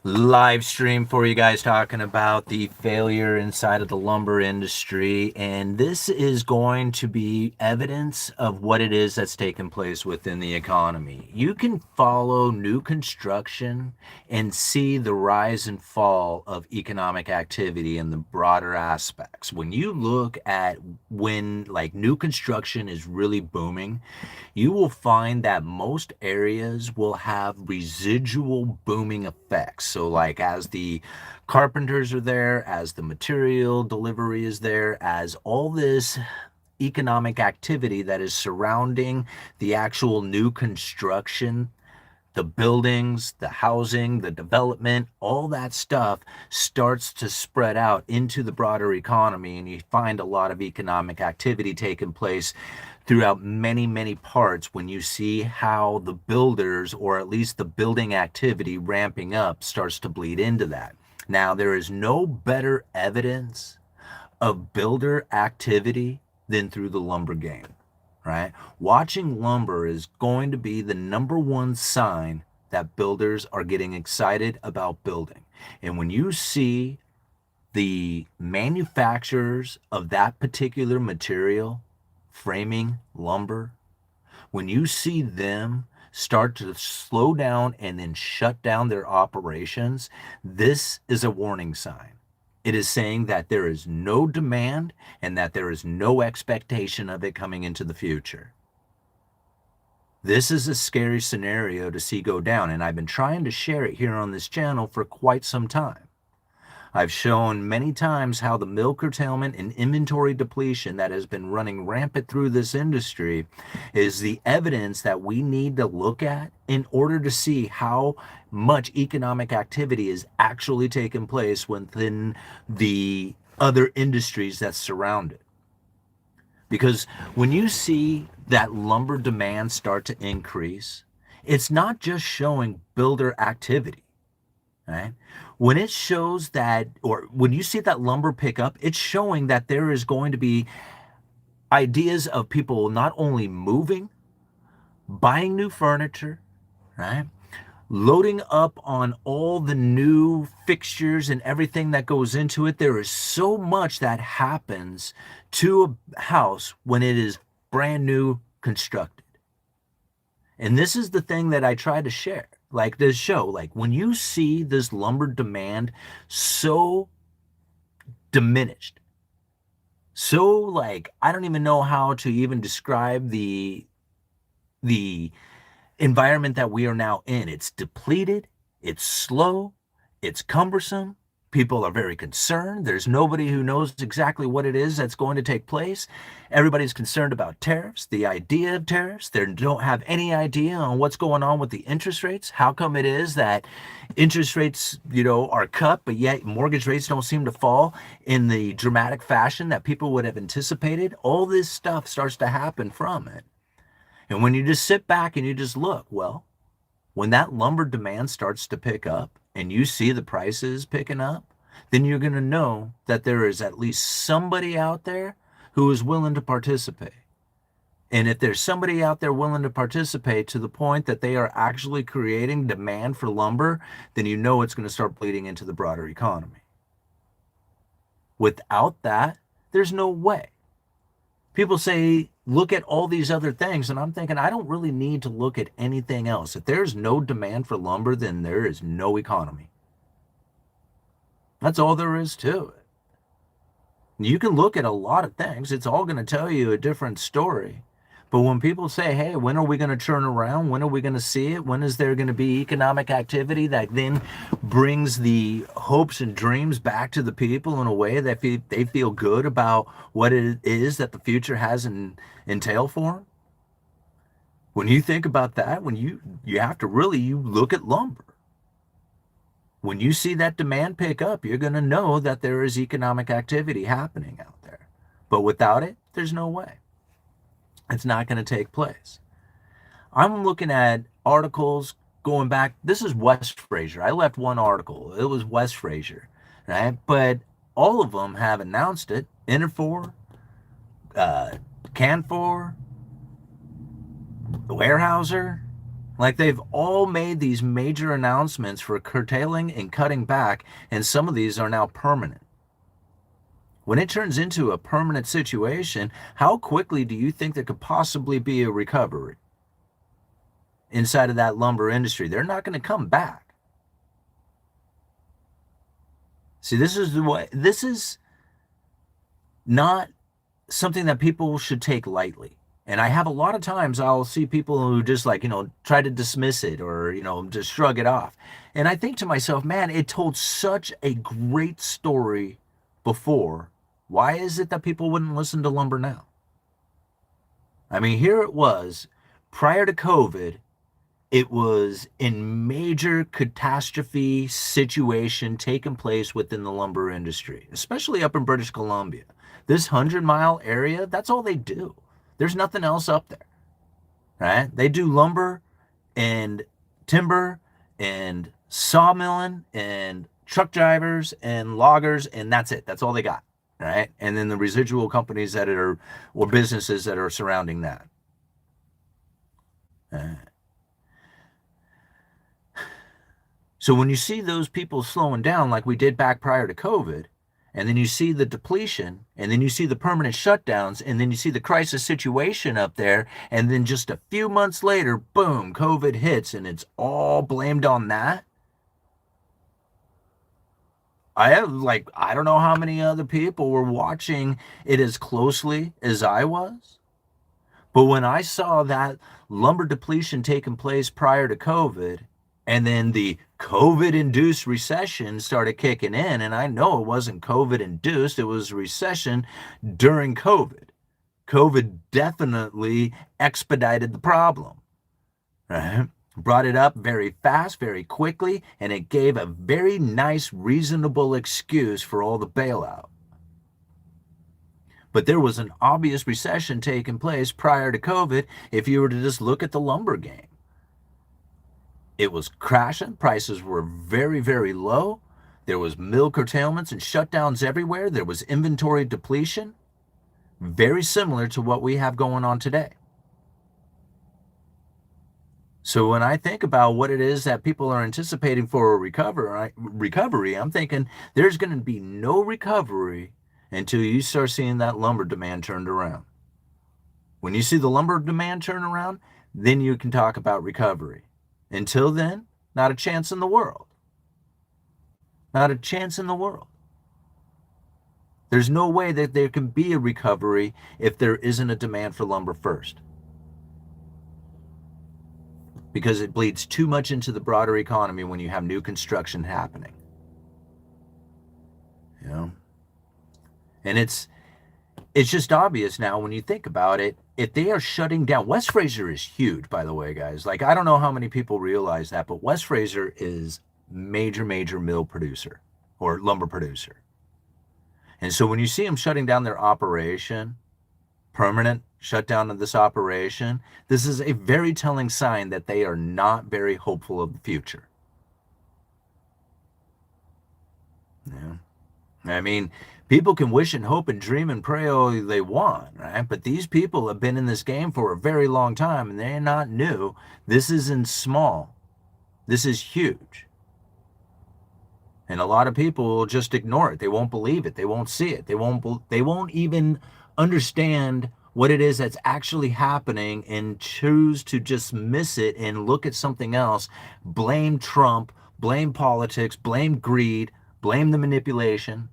live stream for you guys talking about the failure inside of the lumber industry. And this is going to be evidence of what it is that's taking place within the economy. You can follow new construction and see the rise and fall of economic activity in the broader aspects. When you look at when like new construction is really booming, you will find that most areas will have residual booming effects. So like as the carpenters are there, as the material delivery is there, as all this economic activity that is surrounding the actual new construction, the buildings, the housing, the development, all that stuff starts to spread out into the broader economy, and you find a lot of economic activity taking place throughout many, many parts when you see how the builders, or at least the building activity ramping up, starts to bleed into that. Now, there is no better evidence of builder activity than through the lumber game, right? Watching lumber is going to be the number one sign that builders are getting excited about building. And when you see the manufacturers of that particular material, framing, lumber, when you see them start to slow down and then shut down their operations, this is a warning sign. It is saying that there is no demand and that there is no expectation of it coming into the future. This is a scary scenario to see go down, and I've been trying to share it here on this channel for quite some time. I've shown many times how the mill curtailment and inventory depletion that has been running rampant through this industry is the evidence that we need to look at in order to see how much economic activity is actually taking place within the other industries that surround it. Because when you see that lumber demand start to increase, it's not just showing builder activity, right? When it shows that, or when you see that lumber pick up, it's showing that there is going to be ideas of people not only moving, buying new furniture, right? Loading up on all the new fixtures and everything that goes into it. There is so much that happens to a house when it is brand new constructed. And this is the thing that I try to share. Like this show, like when you see this lumber demand so diminished, so like I don't even know how to even describe the environment that we are now in. It's depleted, it's slow, it's cumbersome. People are very concerned. There's nobody who knows exactly what it is that's going to take place. Everybody's concerned about tariffs, the idea of tariffs. They don't have any idea on what's going on with the interest rates. How come it is that interest rates, are cut, but yet mortgage rates don't seem to fall in the dramatic fashion that people would have anticipated? All this stuff starts to happen from it. And when you just sit back and you just look, well, when that lumber demand starts to pick up and you see the prices picking up, then you're going to know that there is at least somebody out there who is willing to participate. And if there's somebody out there willing to participate to the point that they are actually creating demand for lumber, then you know it's going to start bleeding into the broader economy. Without that, there's no way. People say, look at all these other things, and I'm thinking, I don't really need to look at anything else. If there's no demand for lumber, then there is no economy. That's all there is to it. You can look at a lot of things. It's all going to tell you a different story. But when people say, hey, when are we going to turn around? When are we going to see it? When is there going to be economic activity that then brings the hopes and dreams back to the people in a way that they feel good about what it is that the future has entail for them? When you think about that, when you have to really, you look at lumber. When you see that demand pick up, you're going to know that there is economic activity happening out there. But without it, there's no way. It's not going to take place. I'm looking at articles going back. This is West Fraser. I left one article. It was West Fraser, right? But all of them have announced it. Interfor, Canfor, Weyerhaeuser, Like they've all made these major announcements for curtailing and cutting back, and some of these are now permanent. When it turns into a permanent situation, how quickly do you think there could possibly be a recovery inside of that lumber industry? They're not going to come back. See, this is not something that people should take lightly. And I have a lot of times I'll see people who just like, try to dismiss it or, just shrug it off. And I think to myself, man, it told such a great story before. Why is it that people wouldn't listen to lumber now? I mean, here it was prior to COVID, it was in major catastrophe situation taking place within the lumber industry, especially up in British Columbia. This 100-mile area, that's all they do. There's nothing else up there, right? They do lumber and timber and sawmilling and truck drivers and loggers, and that's it. That's all they got, right? And then the residual companies or businesses that are surrounding that. So when you see those people slowing down like we did back prior to COVID, and then you see the depletion, and then you see the permanent shutdowns, and then you see the crisis situation up there, and then just a few months later, boom, COVID hits, and it's all blamed on that. I don't know how many other people were watching it as closely as I was. But when I saw that lumber depletion taking place prior to COVID, and then the COVID-induced recession started kicking in, and I know it wasn't COVID-induced, it was recession during COVID. COVID definitely expedited the problem, right? Brought it up very fast, very quickly, and it gave a very nice, reasonable excuse for all the bailout. But there was an obvious recession taking place prior to COVID if you were to just look at the lumber game. It was crashing. Prices were very, very low. There was mill curtailments and shutdowns everywhere. There was inventory depletion. Very similar to what we have going on today. So when I think about what it is that people are anticipating for a recovery, I'm thinking there's going to be no recovery until you start seeing that lumber demand turned around. When you see the lumber demand turn around, then you can talk about recovery. Until then, not a chance in the world. Not a chance in the world. There's no way that there can be a recovery if there isn't a demand for lumber first. Because it bleeds too much into the broader economy when you have new construction happening. And it's just obvious now when you think about it. If they are shutting down, West Fraser is huge, by the way, guys. Like, I don't know how many people realize that, but West Fraser is major mill producer or lumber producer. And so when you see them shutting down their operation, permanent shutdown of this operation, this is a very telling sign that they are not very hopeful of the future. Yeah. I mean, people can wish and hope and dream and pray all they want, right? But these people have been in this game for a very long time, and they're not new. This isn't small. This is huge. And a lot of people will just ignore it. They won't believe it. They won't see it. They won't even understand what it is that's actually happening and choose to just miss it and look at something else, blame Trump, blame politics, blame greed, blame the manipulation.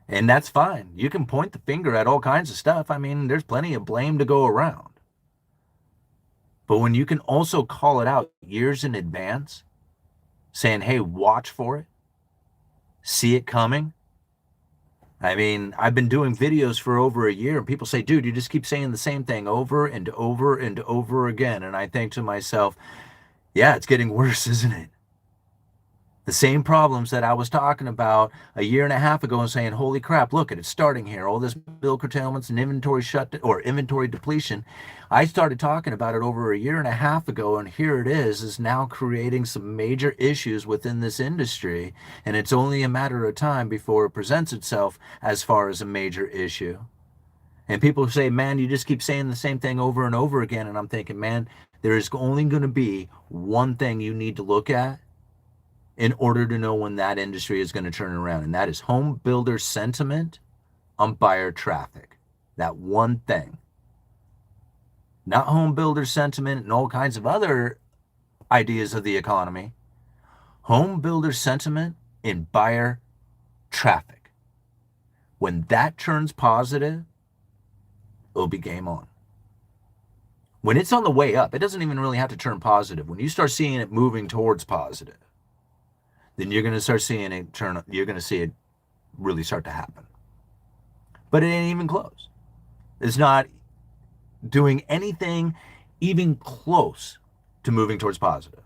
And that's fine. You can point the finger at all kinds of stuff. I mean, there's plenty of blame to go around. But when you can also call it out years in advance, saying, hey, watch for it, see it coming. I mean, I've been doing videos for over a year, and people say, dude, you just keep saying the same thing over and over and over again. And I think to myself, yeah, it's getting worse, isn't it? The same problems that I was talking about a year and a half ago and saying, holy crap, look, it's starting here. All this bill curtailments and inventory depletion. I started talking about it over a year and a half ago, and here it is now creating some major issues within this industry. And it's only a matter of time before it presents itself as far as a major issue. And people say, man, you just keep saying the same thing over and over again. And I'm thinking, man, there is only going to be one thing you need to look at in order to know when that industry is going to turn around. And that is home builder sentiment on buyer traffic. That one thing. Not home builder sentiment and all kinds of other ideas of the economy. Home builder sentiment in buyer traffic. When that turns positive, it'll be game on. When it's on the way up, it doesn't even really have to turn positive. When you start seeing it moving towards positive, then you're going to start seeing it turn, you're going to see it really start to happen. But it ain't even close. It's not doing anything even close to moving towards positive.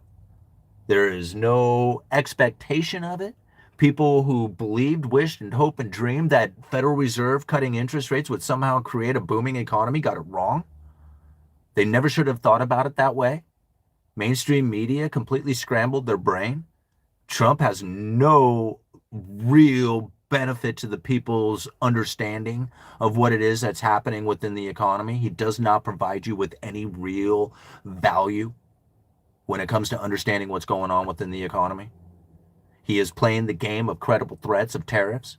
There is no expectation of it. People who believed, wished, and hoped and dreamed that Federal Reserve cutting interest rates would somehow create a booming economy got it wrong. They never should have thought about it that way. Mainstream media completely scrambled their brain. Trump has no real benefit to the people's understanding of what it is that's happening within the economy. He does not provide you with any real value when it comes to understanding what's going on within the economy. He is playing the game of credible threats of tariffs.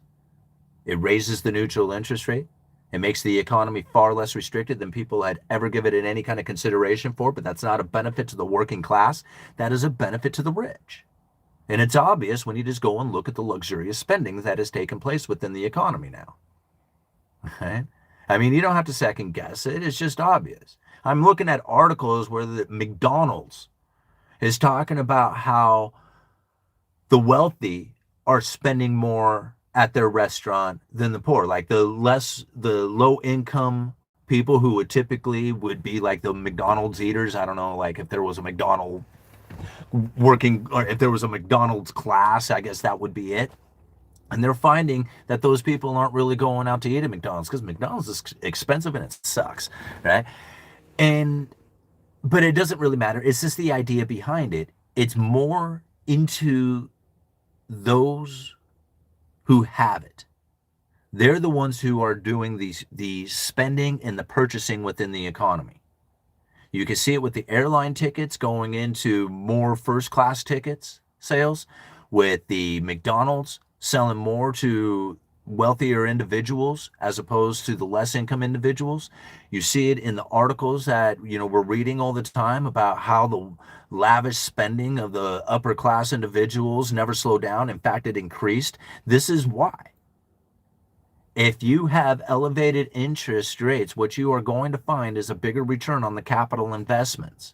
It raises the neutral interest rate. It makes the economy far less restricted than people had ever given it any kind of consideration for, but that's not a benefit to the working class. That is a benefit to the rich. And it's obvious when you just go and look at the luxurious spending that has taken place within the economy now. Okay? I mean, you don't have to second guess it. It's just obvious. I'm looking at articles where the McDonald's is talking about how the wealthy are spending more at their restaurant than the poor. Like the low income people who would typically would be like the McDonald's eaters. I don't know, like if there was a McDonald's working, or if there was a McDonald's class, I guess that would be it. And they're finding that those people aren't really going out to eat at McDonald's because McDonald's is expensive and it sucks, right? But it doesn't really matter. It's just the idea behind it. It's more into those who have it. They're the ones who are doing the spending and the purchasing within the economy. You can see it with the airline tickets going into more first-class tickets sales, with the McDonald's selling more to wealthier individuals as opposed to the less income individuals. You see it in the articles that we're reading all the time about how the lavish spending of the upper class individuals never slowed down. In fact, it increased. This is why. If you have elevated interest rates, what you are going to find is a bigger return on the capital investments.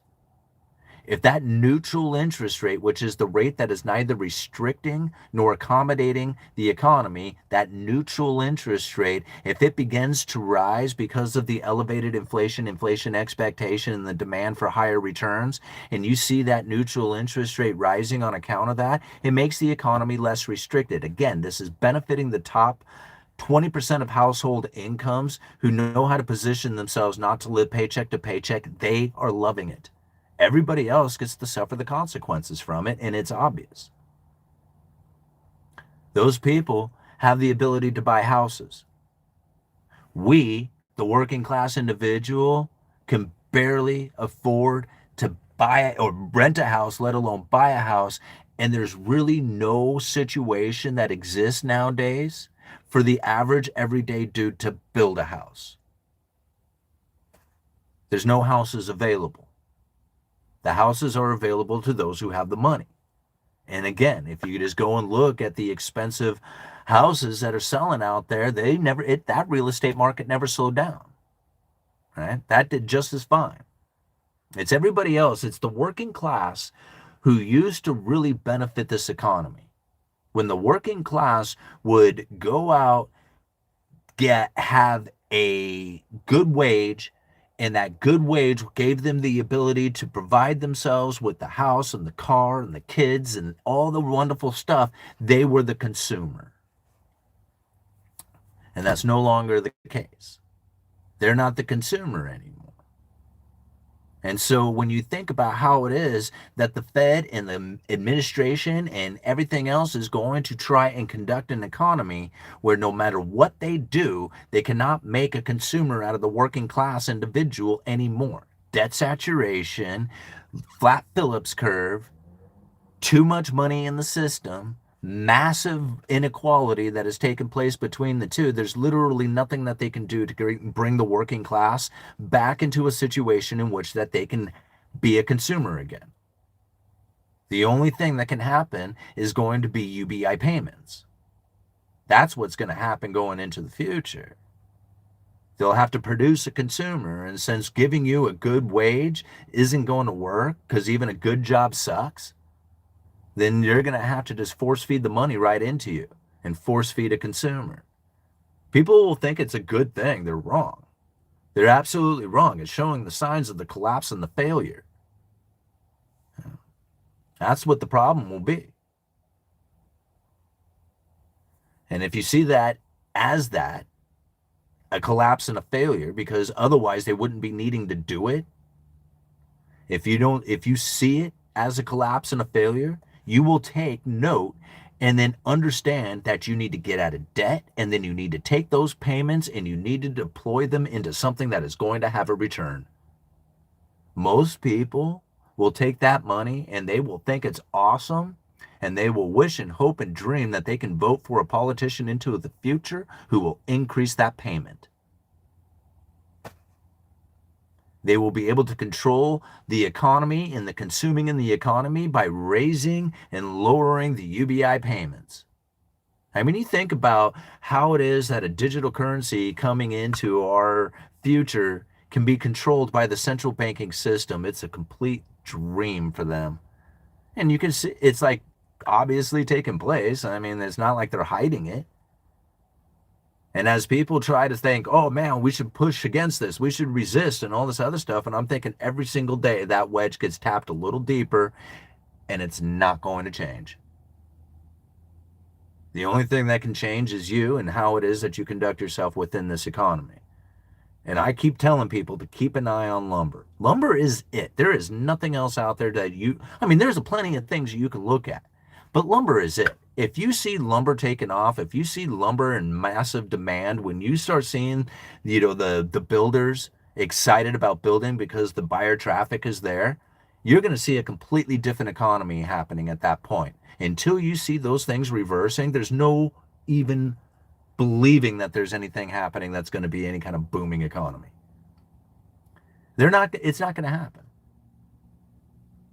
If that neutral interest rate, which is the rate that is neither restricting nor accommodating the economy, that neutral interest rate, if it begins to rise because of the elevated inflation expectation, and the demand for higher returns, and you see that neutral interest rate rising on account of that, it makes the economy less restricted. Again, this is benefiting the top 20% of household incomes who know how to position themselves not to live paycheck to paycheck. They are loving it. Everybody else gets to suffer the consequences from it, and it's obvious. Those people have the ability to buy houses. We, the working class individual, can barely afford to buy or rent a house, let alone buy a house. And there's really no situation that exists nowadays for the average everyday dude to build a house. There's no houses available. The houses are available to those who have the money. And again, if you just go and look at the expensive houses that are selling out there, that real estate market never slowed down. Right? That did just as fine. It's everybody else. It's the working class who used to really benefit this economy. When the working class would go out, have a good wage, and that good wage gave them the ability to provide themselves with the house and the car and the kids and all the wonderful stuff, they were the consumer. And that's no longer the case. They're not the consumer anymore. And so when you think about how it is that the Fed and the administration and everything else is going to try and conduct an economy where no matter what they do, they cannot make a consumer out of the working class individual anymore. Debt saturation, flat Phillips curve, too much money in the system, massive inequality that has taken place between the two. There's literally nothing that they can do to bring the working class back into a situation in which that they can be a consumer again. The only thing that can happen is going to be UBI payments. That's what's going to happen going into the future. They'll have to produce a consumer, and since giving you a good wage isn't going to work because even a good job sucks, then you're going to have to just force feed the money right into you and force feed a consumer. People will think it's a good thing. They're wrong. They're absolutely wrong. It's showing the signs of the collapse and the failure. That's what the problem will be. And if you see that as that, a collapse and a failure, because otherwise they wouldn't be needing to do it. If you see it as a collapse and a failure, you will take note and then understand that you need to get out of debt, and then you need to take those payments and you need to deploy them into something that is going to have a return. Most people will take that money and they will think it's awesome, and they will wish and hope and dream that they can vote for a politician into the future who will increase that payment. They will be able to control the economy and the consuming in the economy by raising and lowering the UBI payments. I mean, you think about how it is that a digital currency coming into our future can be controlled by the central banking system. It's a complete dream for them. And you can see it's like obviously taking place. I mean, it's not like they're hiding it. And as people try to think, oh man, we should push against this, we should resist and all this other stuff, and I'm thinking every single day that wedge gets tapped a little deeper and it's not going to change. The only thing that can change is you and how it is that you conduct yourself within this economy. And I keep telling people to keep an eye on lumber. Lumber is it. There is nothing else out there that there's plenty of things you can look at, but lumber is it. If you see lumber taking off, if you see lumber in massive demand, when you start seeing, the builders excited about building because the buyer traffic is there, you're going to see a completely different economy happening at that point. Until you see those things reversing, there's no even believing that there's anything happening that's going to be any kind of booming economy. It's not going to happen.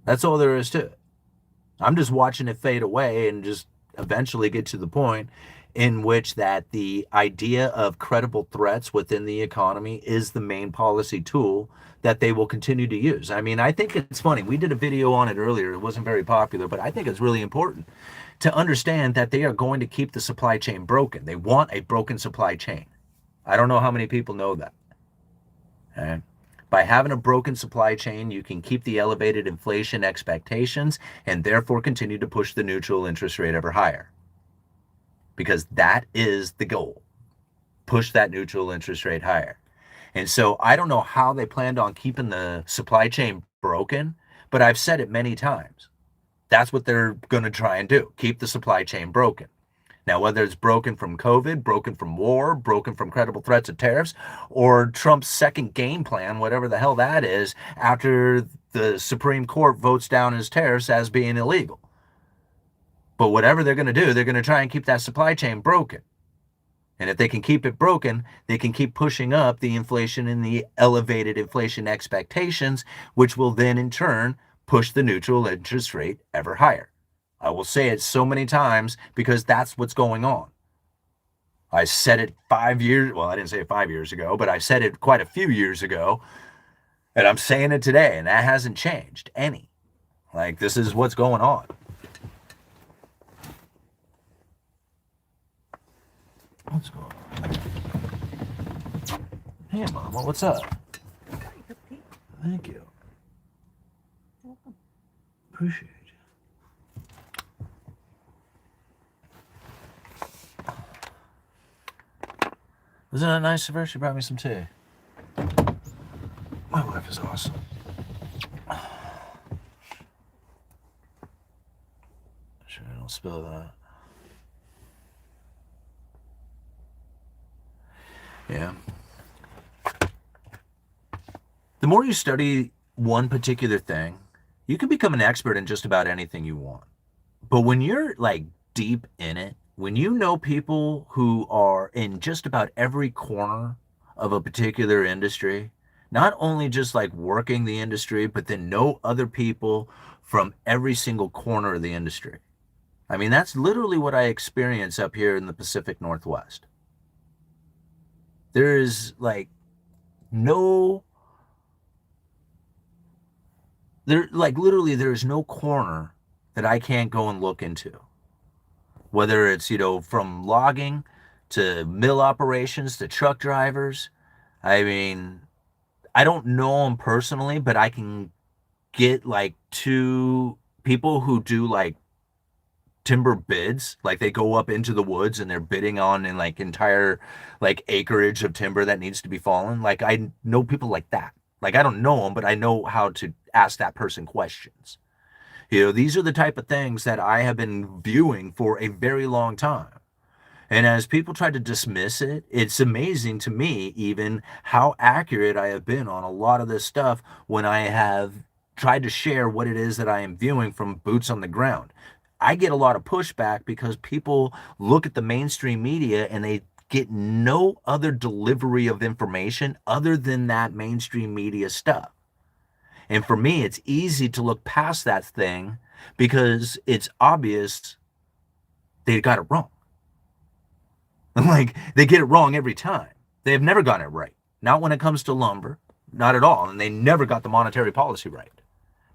That's all there is to it. I'm just watching it fade away and just eventually get to the point in which that the idea of credible threats within the economy is the main policy tool that they will continue to use. I mean, I think it's funny. We did a video on it earlier. It wasn't very popular, but I think it's really important to understand that they are going to keep the supply chain broken. They want a broken supply chain. I don't know how many people know that. Okay? By having a broken supply chain, you can keep the elevated inflation expectations and therefore continue to push the neutral interest rate ever higher. Because that is the goal. Push that neutral interest rate higher. And so I don't know how they planned on keeping the supply chain broken, but I've said it many times. That's what they're going to try and do. Keep the supply chain broken. Now, whether it's broken from COVID, broken from war, broken from credible threats of tariffs, or Trump's second game plan, whatever the hell that is, after the Supreme Court votes down his tariffs as being illegal. But whatever they're going to do, they're going to try and keep that supply chain broken. And if they can keep it broken, they can keep pushing up the inflation and the elevated inflation expectations, which will then in turn push the neutral interest rate ever higher. I will say it so many times because that's what's going on. I said it 5 years, well, I didn't say it 5 years ago, but I said it quite a few years ago, and I'm saying it today, and that hasn't changed any. Like, this is what's going on. What's going on? Hey, Mama, what's up? Thank you. Appreciate it. Wasn't that nice of her? She brought me some tea. My wife is awesome. sure I don't spill that. Yeah. The more you study one particular thing, you can become an expert in just about anything you want. But when you're like deep in it, when you know people who are in just about every corner of a particular industry, not only just like working the industry, but then know other people from every single corner of the industry. I mean, that's literally what I experience up here in the Pacific Northwest. There is like no, there, like literally, there is no corner that I can't go and look into. Whether it's, from logging to mill operations to truck drivers. I mean, I don't know them personally, but I can get like two people who do like timber bids. Like they go up into the woods and they're bidding on in like entire like acreage of timber that needs to be fallen. Like I know people like that. Like I don't know them, but I know how to ask that person questions. These are the type of things that I have been viewing for a very long time. And as people try to dismiss it, it's amazing to me even how accurate I have been on a lot of this stuff when I have tried to share what it is that I am viewing from boots on the ground. I get a lot of pushback because people look at the mainstream media and they get no other delivery of information other than that mainstream media stuff. And for me, it's easy to look past that thing because it's obvious they got it wrong. Like they get it wrong every time. They have never gotten it right. Not when it comes to lumber, not at all. And they never got the monetary policy right.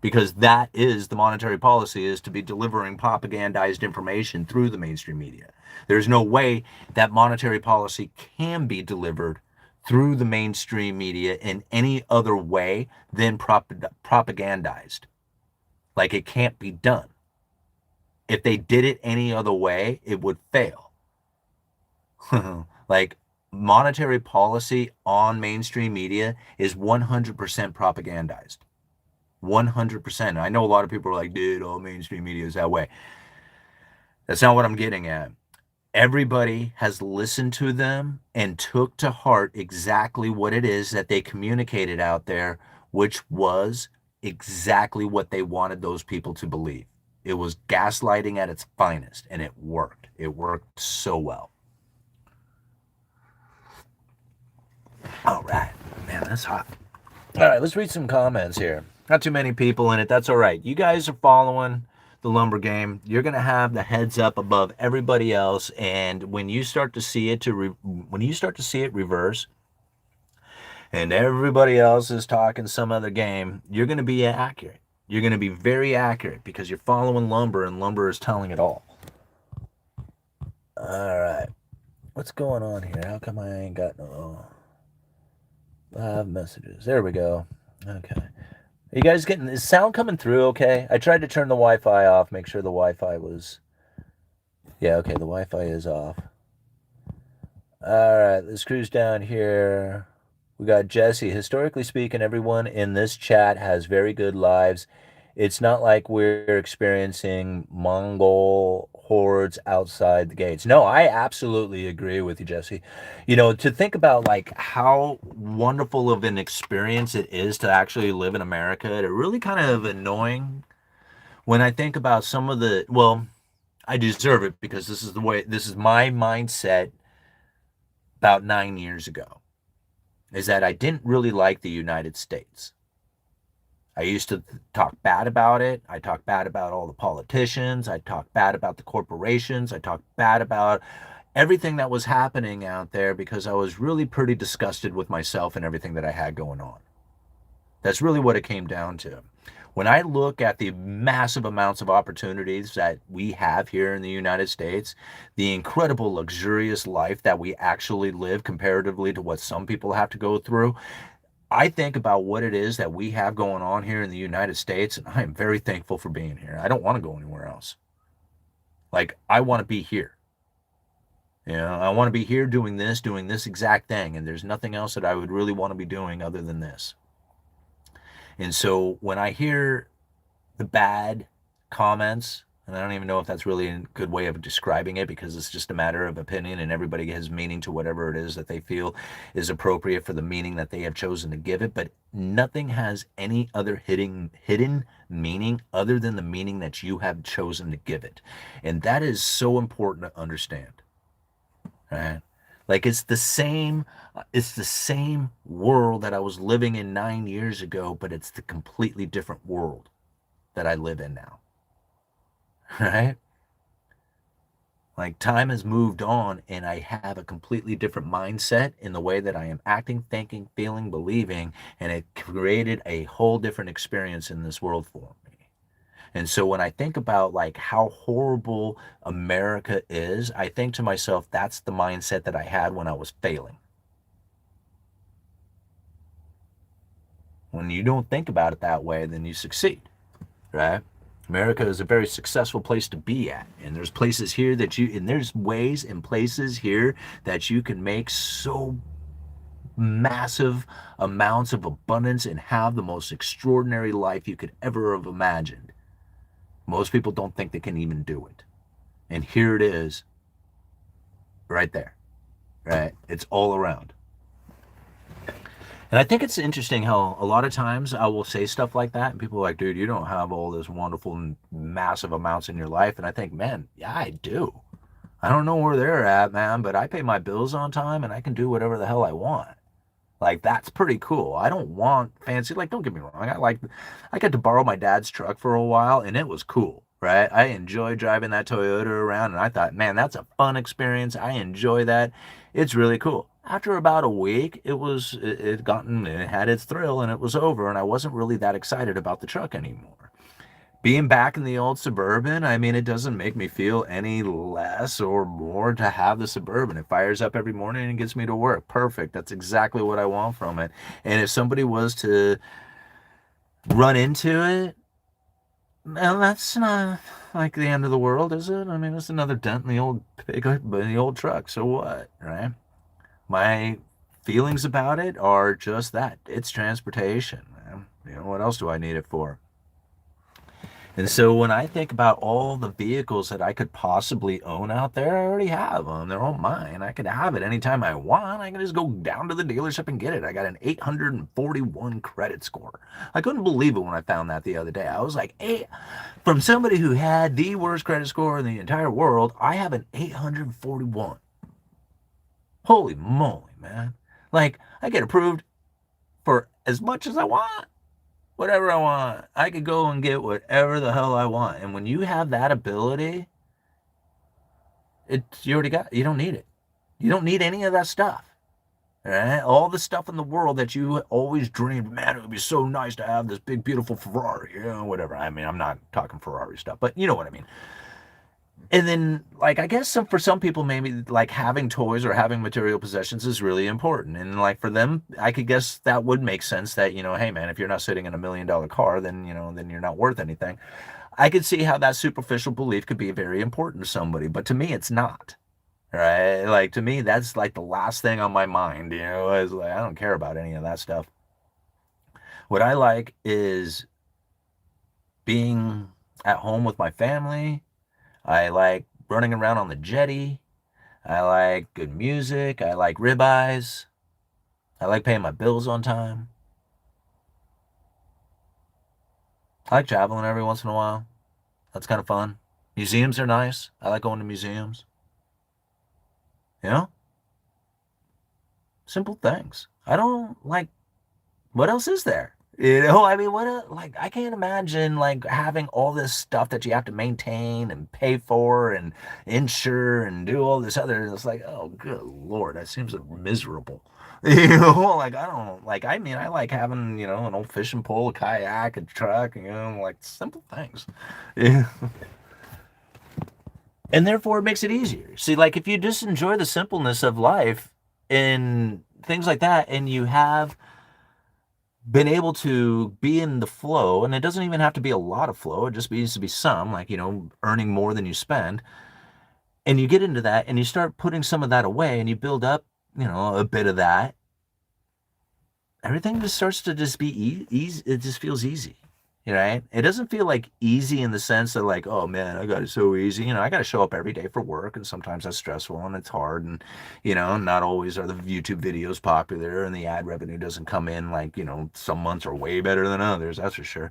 Because that is the monetary policy, is to be delivering propagandized information through the mainstream media. There's no way that monetary policy can be delivered through the mainstream media in any other way than propagandized. Like it can't be done. If they did it any other way, it would fail. Like monetary policy on mainstream media is 100% propagandized. 100%. I know a lot of people are like, dude, all mainstream media is that way. That's not what I'm getting at. Everybody has listened to them and took to heart exactly what it is that they communicated out there, which was exactly what they wanted those people to believe. It was gaslighting at its finest, and it worked. It worked so well. All right. Man, that's hot. All right, let's read some comments here. Not too many people in it. That's all right. You guys are following the lumber game. You're going to have the heads up above everybody else, and when you start to see it reverse and everybody else is talking some other game, you're going to be accurate. You're going to be very accurate because you're following lumber, and lumber is telling it all. All right. What's going on here? How come I ain't got no 5 messages? There we go. Okay. Are you guys getting, is sound coming through okay? I tried to turn the Wi-Fi off, make sure the Wi-Fi was, yeah, okay, the Wi-Fi is off. All right, let's cruise down here. We got Jesse. Historically speaking, everyone in this chat has very good lives. It's not like we're experiencing Mongol hordes outside the gates. No, I absolutely agree with you, Jesse. To think about like how wonderful of an experience it is to actually live in America, it really kind of annoying when I think about some of the, well, I deserve it because this is my mindset about 9 years ago, is that I didn't really like the United States. I used to talk bad about it. I talked bad about all the politicians. I talked bad about the corporations. I talked bad about everything that was happening out there because I was really pretty disgusted with myself and everything that I had going on. That's really what it came down to. When I look at the massive amounts of opportunities that we have here in the United States, the incredible luxurious life that we actually live comparatively to what some people have to go through, I think about what it is that we have going on here in the United States, and I am very thankful for being here. I don't want to go anywhere else. Like, I want to be here. I want to be here doing this exact thing, and there's nothing else that I would really want to be doing other than this. And so when I hear the bad comments And I don't even know if that's really a good way of describing it, because it's just a matter of opinion and everybody has meaning to whatever it is that they feel is appropriate for the meaning that they have chosen to give it. But nothing has any other hidden meaning other than the meaning that you have chosen to give it. And that is so important to understand. Right? Like it's the same world that I was living in 9 years ago, but it's the completely different world that I live in now. Right? Like time has moved on and I have a completely different mindset in the way that I am acting, thinking, feeling, believing, and it created a whole different experience in this world for me. And so when I think about like how horrible America is, I think to myself, that's the mindset that I had when I was failing. When you don't think about it that way, then you succeed, right? America is a very successful place to be at. And there's places here and there's ways and places here that you can make so massive amounts of abundance and have the most extraordinary life you could ever have imagined. Most people don't think they can even do it. And here it is, right there, right? It's all around. And I think it's interesting how a lot of times I will say stuff like that and people are like, dude, you don't have all this wonderful and massive amounts in your life. And I think, man, yeah, I do. I don't know where they're at, man, but I pay my bills on time and I can do whatever the hell I want. Like, that's pretty cool. I don't want fancy, like, don't get me wrong. I got to borrow my dad's truck for a while and it was cool, right? I enjoy driving that Toyota around and I thought, man, that's a fun experience. I enjoy that. It's really cool. After about a week, it had its thrill and it was over and I wasn't really that excited about the truck anymore. Being back in the old Suburban, I mean, it doesn't make me feel any less or more to have the Suburban. It fires up every morning and gets me to work. Perfect. That's exactly what I want from it. And if somebody was to run into it, well, that's not like the end of the world, is it? I mean, it's another dent in the old truck. So what, right? My feelings about it are just that. It's transportation, man. You know, what else do I need it for? And so when I think about all the vehicles that I could possibly own out there, I already have them. They're all mine. I can have it anytime I want. I can just go down to the dealership and get it. I got an 841 credit score. I couldn't believe it when I found that the other day. I was like, hey, from somebody who had the worst credit score in the entire world, I have an 841. Holy moly, man. Like, I get approved for as much as I want. Whatever I want. I could go and get whatever the hell I want. And when you have that ability, you already got it. You don't need it. You don't need any of that stuff. Right? All the stuff in the world that you always dreamed, man, it would be so nice to have this big, beautiful Ferrari, you know, whatever. I mean, I'm not talking Ferrari stuff, but you know what I mean. And then, like, I guess for some people, maybe like having toys or having material possessions is really important. And like for them, I could guess that would make sense that, you know, hey man, if you're not sitting in $1 million car, then, you know, then you're not worth anything. I could see how that superficial belief could be very important to somebody, but to me, it's not. Right? Like to me, that's like the last thing on my mind, you know, is like, I don't care about any of that stuff. What I like is being at home with my family. I like running around on the jetty. I like good music. I like ribeyes. I like paying my bills on time. I like traveling every once in a while. That's kind of fun. Museums are nice. I like going to museums. You know? Simple things. I don't like, what else is there? You know, I mean, like, I can't imagine, like, having all this stuff that you have to maintain and pay for and insure and do all this other. It's like, oh, good Lord, that seems miserable. You know, like, I don't, like, I mean, I like having, you know, an old fishing pole, a kayak, a truck, you know, like, simple things. Yeah. And therefore, it makes it easier. See, like, if you just enjoy the simpleness of life and things like that, and you have been able to be in the flow, and it doesn't even have to be a lot of flow, it just needs to be some, like, you know, earning more than you spend, and you get into that and you start putting some of that away and you build up, you know, a bit of that, everything just starts to just be easy. It just feels easy, right? It doesn't feel like easy in the sense that like, oh man, I got it so easy. I got to show up every day for work, and sometimes that's stressful and it's hard, and not always are the YouTube videos popular, and the ad revenue doesn't come in like, some months are way better than others, that's for sure.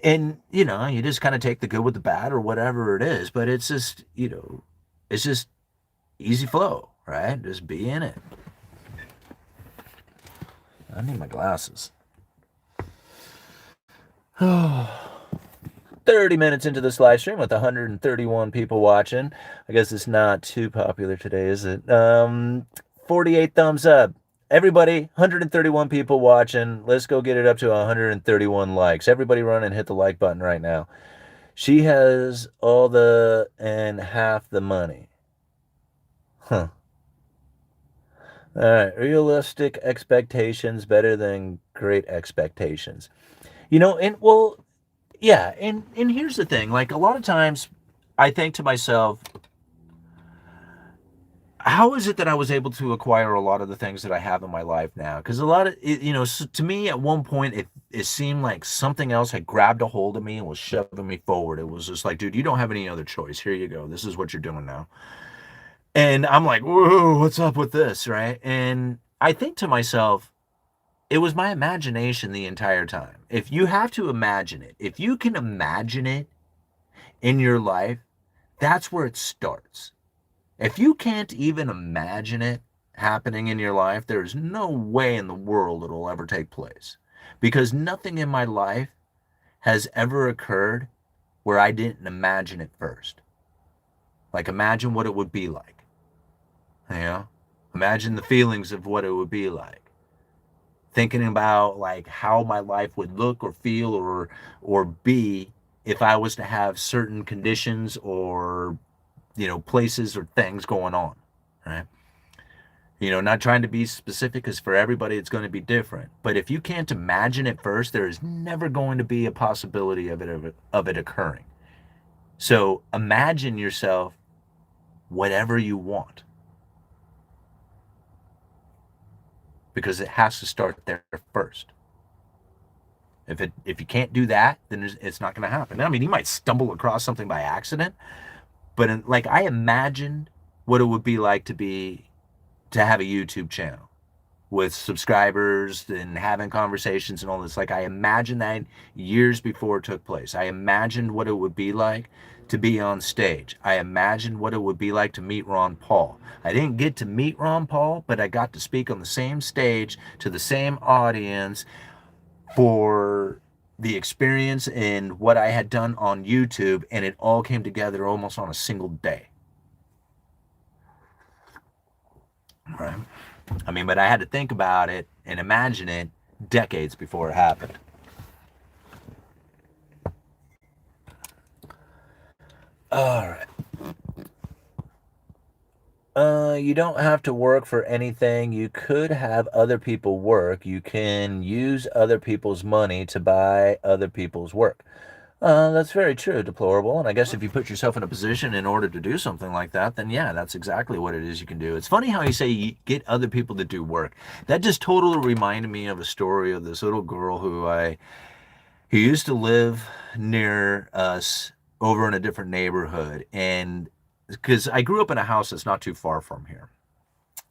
And you just kind of take the good with the bad or whatever it is, but it's just easy flow, right? Just be in it. I need my glasses. 30 minutes into this live stream with 131 people watching. I guess it's not too popular today, is it? 48 thumbs up. Everybody, 131 people watching. Let's go get it up to 131 likes. Everybody run and hit the like button right now. She has all the and half the money. Huh. All right. Realistic expectations better than great expectations. And well, yeah, and here's the thing. Like, a lot of times I think to myself, how is it that I was able to acquire a lot of the things that I have in my life now? Because a lot of it, to me at one point it seemed like something else had grabbed a hold of me and was shoving me forward. It was just like, dude, you don't have any other choice. Here you go. This is what you're doing now. And I'm like, whoa, what's up with this, right? And I think to myself, it was my imagination the entire time. If you have to imagine it, if you can imagine it in your life, that's where it starts. If you can't even imagine it happening in your life, there's no way in the world it'll ever take place. Because nothing in my life has ever occurred where I didn't imagine it first. Like, imagine what it would be like. Imagine the feelings of what it would be like. Thinking about like how my life would look or feel or be if I was to have certain conditions or places or things going on, right? Not trying to be specific, because for everybody it's going to be different. But if you can't imagine it first, there is never going to be a possibility of it occurring. So imagine yourself whatever you want, because it has to start there first. If you can't do that, then it's not going to happen. I mean, you might stumble across something by accident, but I imagined what it would be like to have a YouTube channel with subscribers and having conversations and all this. Like, I imagined that years before it took place. I imagined what it would be like to be on stage. I imagined what it would be like to meet Ron Paul. I didn't get to meet Ron Paul, but I got to speak on the same stage to the same audience for the experience and what I had done on YouTube, and it all came together almost on a single day. Right? I mean, but I had to think about it and imagine it decades before it happened. All right. You don't have to work for anything. You could have other people work. You can use other people's money to buy other people's work. That's very true, deplorable. And I guess if you put yourself in a position in order to do something like that, then yeah, that's exactly what it is you can do. It's funny how you say you get other people to do work. That just totally reminded me of a story of this little girl who used to live near us over in a different neighborhood. And because I grew up in a house that's not too far from here.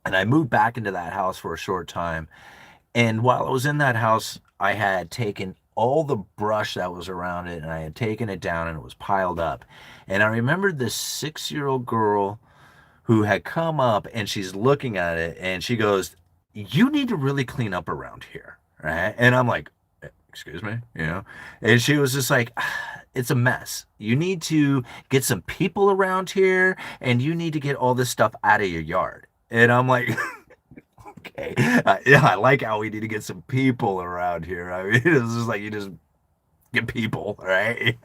And I moved back into that house for a short time. And while I was in that house, I had taken all the brush that was around it and I had taken it down, and it was piled up. And I remembered this 6-year-old girl who had come up, and she's looking at it and she goes, "You need to really clean up around here." Right? And I'm like, "Excuse me?" And she was just like, "It's a mess. You need to get some people around here, and you need to get all this stuff out of your yard." And I'm like, okay, yeah, I like how we need to get some people around here. I mean, it's just like, you just get people, right?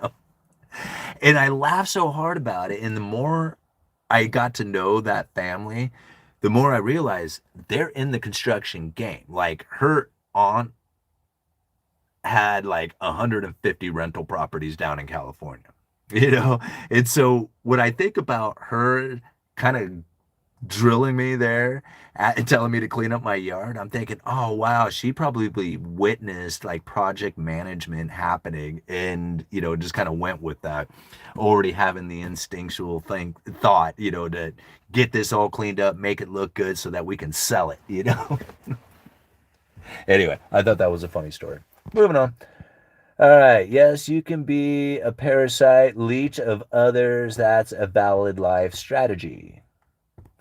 And I laughed so hard about it. And the more I got to know that family, the more I realized they're in the construction game. Like, her aunt had like 150 rental properties down in California, And so when I think about her kind of drilling me there and telling me to clean up my yard. I'm thinking, oh wow, she probably witnessed like project management happening and just kind of went with that, already having the instinctual thought, to get this all cleaned up, make it look good so that we can sell it. Anyway, I thought that was a funny story. Moving on. All right. Yes, you can be a parasite, leech of others. That's a valid life strategy.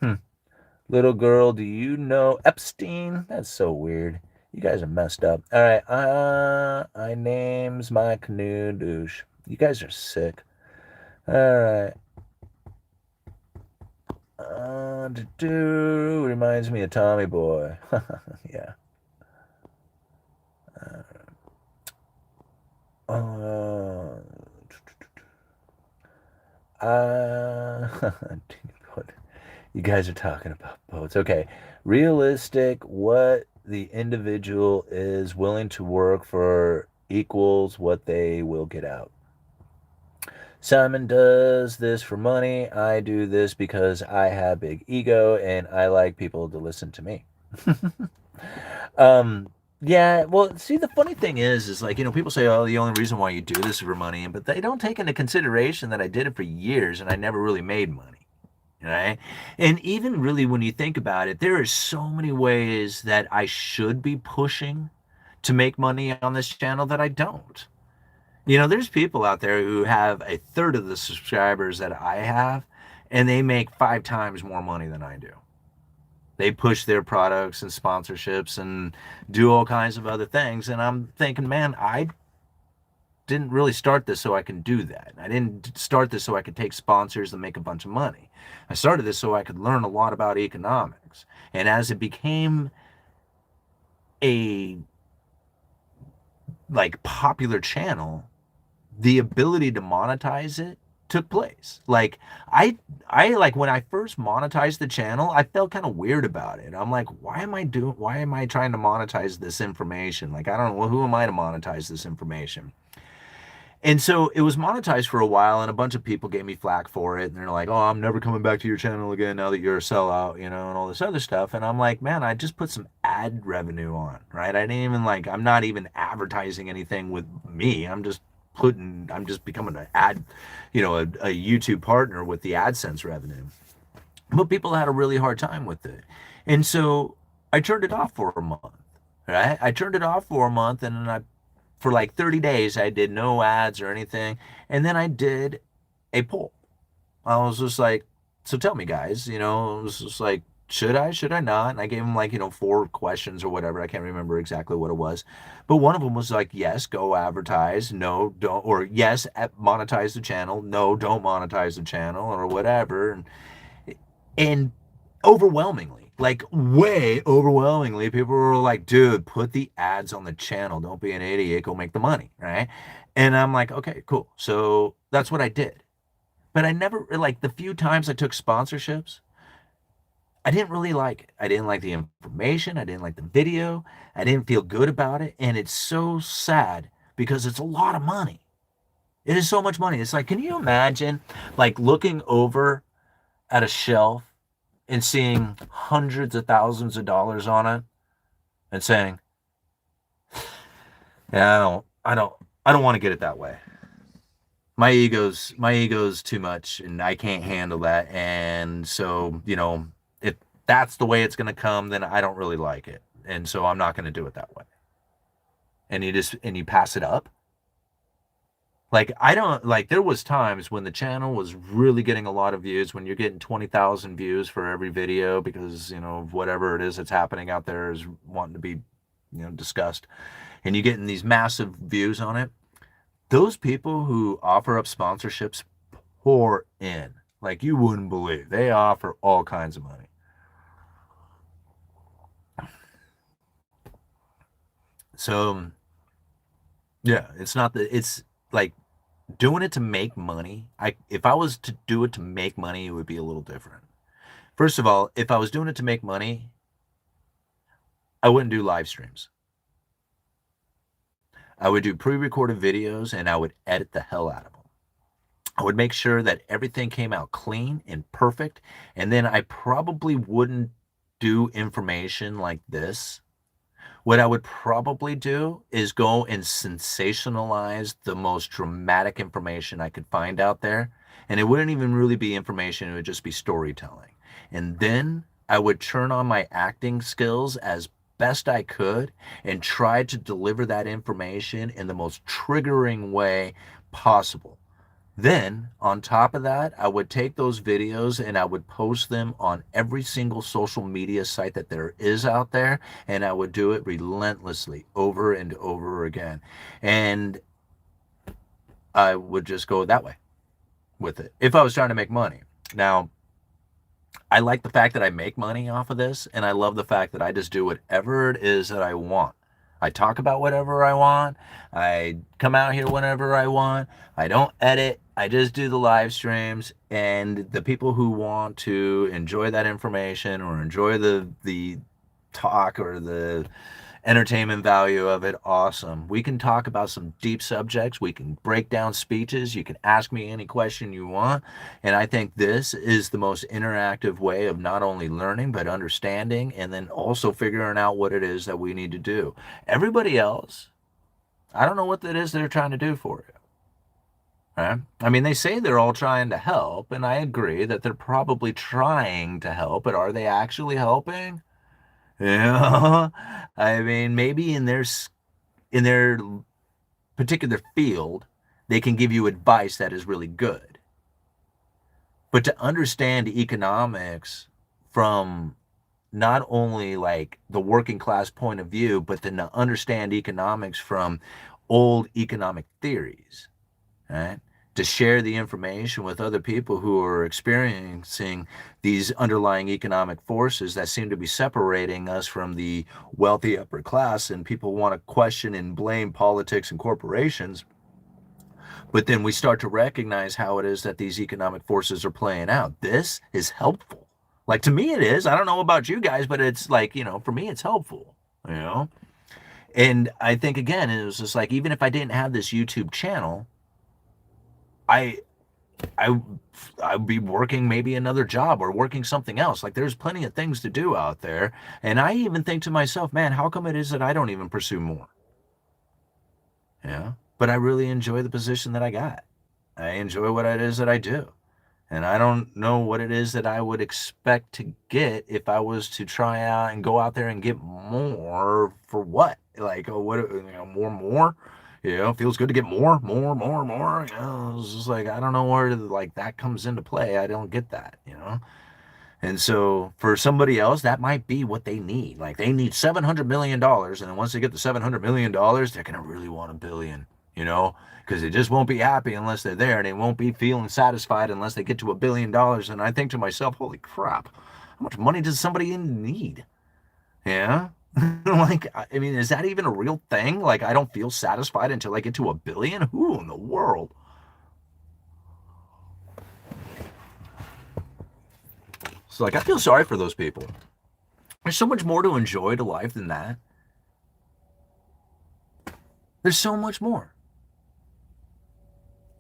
Hmm. Little girl, do you know Epstein? That's so weird. You guys are messed up. All right. I names my canoe douche. You guys are sick. All right. Reminds me of Tommy Boy. Yeah. Uh, what you guys are talking about boats. Okay. Realistic, what the individual is willing to work for equals what they will get out. Simon does this for money. I do this because I have big ego and I like people to listen to me. um, yeah, well, see, the funny thing is like, people say, oh, the only reason why you do this is for money, but they don't take into consideration that I did it for years and I never really made money, right? And even really, when you think about it, there are so many ways that I should be pushing to make money on this channel that I don't. There's people out there who have a third of the subscribers that I have, and they make 5 times more money than I do. They push their products and sponsorships and do all kinds of other things. And I'm thinking, man, I didn't really start this so I can do that. I didn't start this so I could take sponsors and make a bunch of money. I started this so I could learn a lot about economics. And as it became a popular channel, the ability to monetize it took place. I like when I first monetized the channel, I felt kind of weird about it. I'm like, why am I trying to monetize this information? Like, I don't know, who am I to monetize this information? And so it was monetized for a while, and a bunch of people gave me flack for it. And they're like, oh, I'm never coming back to your channel again now that you're a sellout, and all this other stuff. And I'm like, man, I just put some ad revenue on, right? I didn't even I'm not even advertising anything with me. I'm just becoming an ad, a YouTube partner with the AdSense revenue. But people had a really hard time with it. And so I turned it off for a month, right? I turned it off for a month, and then for like 30 days, I did no ads or anything. And then I did a poll. I was just like, so tell me, guys, it was just like, should I not? And I gave them 4 questions or whatever. I can't remember exactly what it was. But one of them was like, yes, go advertise. No, don't. Or yes, monetize the channel. No, don't monetize the channel or whatever. And overwhelmingly, way overwhelmingly, people were like, dude, put the ads on the channel. Don't be an idiot. Go make the money. Right. And I'm like, okay, cool. So that's what I did. But I never, the few times I took sponsorships, I didn't really like it. I didn't like the information. I didn't like the video. I didn't feel good about it. And it's so sad because it's a lot of money. It is so much money. It's like, can you imagine looking over at a shelf and seeing hundreds of thousands of dollars on it and saying, yeah, I don't want to get it that way. My ego's too much and I can't handle that. And so, if that's the way it's going to come, then I don't really like it. And so I'm not going to do it that way. And you pass it up. I don't there was times when the channel was really getting a lot of views, when you're getting 20,000 views for every video because, whatever it is that's happening out there is wanting to be, discussed. And you're getting these massive views on it. Those people who offer up sponsorships pour in like you wouldn't believe. They offer all kinds of money. So, yeah, it's like doing it to make money. If I was to do it to make money, it would be a little different. First of all, if I was doing it to make money, I wouldn't do live streams. I would do pre-recorded videos and I would edit the hell out of them. I would make sure that everything came out clean and perfect. And then I probably wouldn't do information like this. What I would probably do is go and sensationalize the most dramatic information I could find out there. And it wouldn't even really be information, it would just be storytelling. And then I would turn on my acting skills as best I could and try to deliver that information in the most triggering way possible. Then, on top of that, I would take those videos and I would post them on every single social media site that there is out there, and I would do it relentlessly over and over again. And I would just go that way with it if I was trying to make money. Now, I like the fact that I make money off of this, and I love the fact that I just do whatever it is that I want. I talk about whatever I want. I come out here whenever I want. I don't edit. I just do the live streams, and the people who want to enjoy that information or enjoy the talk or the entertainment value of it, awesome. We can talk about some deep subjects. We can break down speeches. You can ask me any question you want. And I think this is the most interactive way of not only learning, but understanding, and then also figuring out what it is that we need to do. Everybody else, I don't know what that is they're trying to do for you. Right? I mean, they say they're all trying to help, and I agree that they're probably trying to help, but are they actually helping? Yeah, I mean, maybe in their particular field, they can give you advice that is really good. But to understand economics from not only like the working class point of view, but then to understand economics from old economic theories, right? To share the information with other people who are experiencing these underlying economic forces that seem to be separating us from the wealthy upper class, and people want to question and blame politics and corporations. But then we start to recognize how it is that these economic forces are playing out. This is helpful. Like, to me, it is. I don't know about you guys, but it's like, for me, it's helpful, you know? And I think, again, it was just like, even if I didn't have this YouTube channel, I I I'd be working maybe another job or working something else. Like, there's plenty of things to do out there. And I even think to myself, man, how come it is that I don't even pursue more? Yeah. But I really enjoy the position that I got. I enjoy what it is that I do. And I don't know what it is that I would expect to get if I was to try out and go out there and get more for what? Like, oh, what, more? Feels good to get more. It's just like, I don't know where like that comes into play. I don't get that. And so for somebody else, that might be what they need. Like, they need $700 million. And then once they get the $700 million, they're going to really want $1 billion, because they just won't be happy unless they're there. And they won't be feeling satisfied unless they get to $1 billion. And I think to myself, holy crap, how much money does somebody need? Yeah. Like, I mean, is that even a real thing? Like, I don't feel satisfied until I get to $1 billion? Who in the world? So, like, I feel sorry for those people. There's so much more to enjoy to life than that. There's so much more.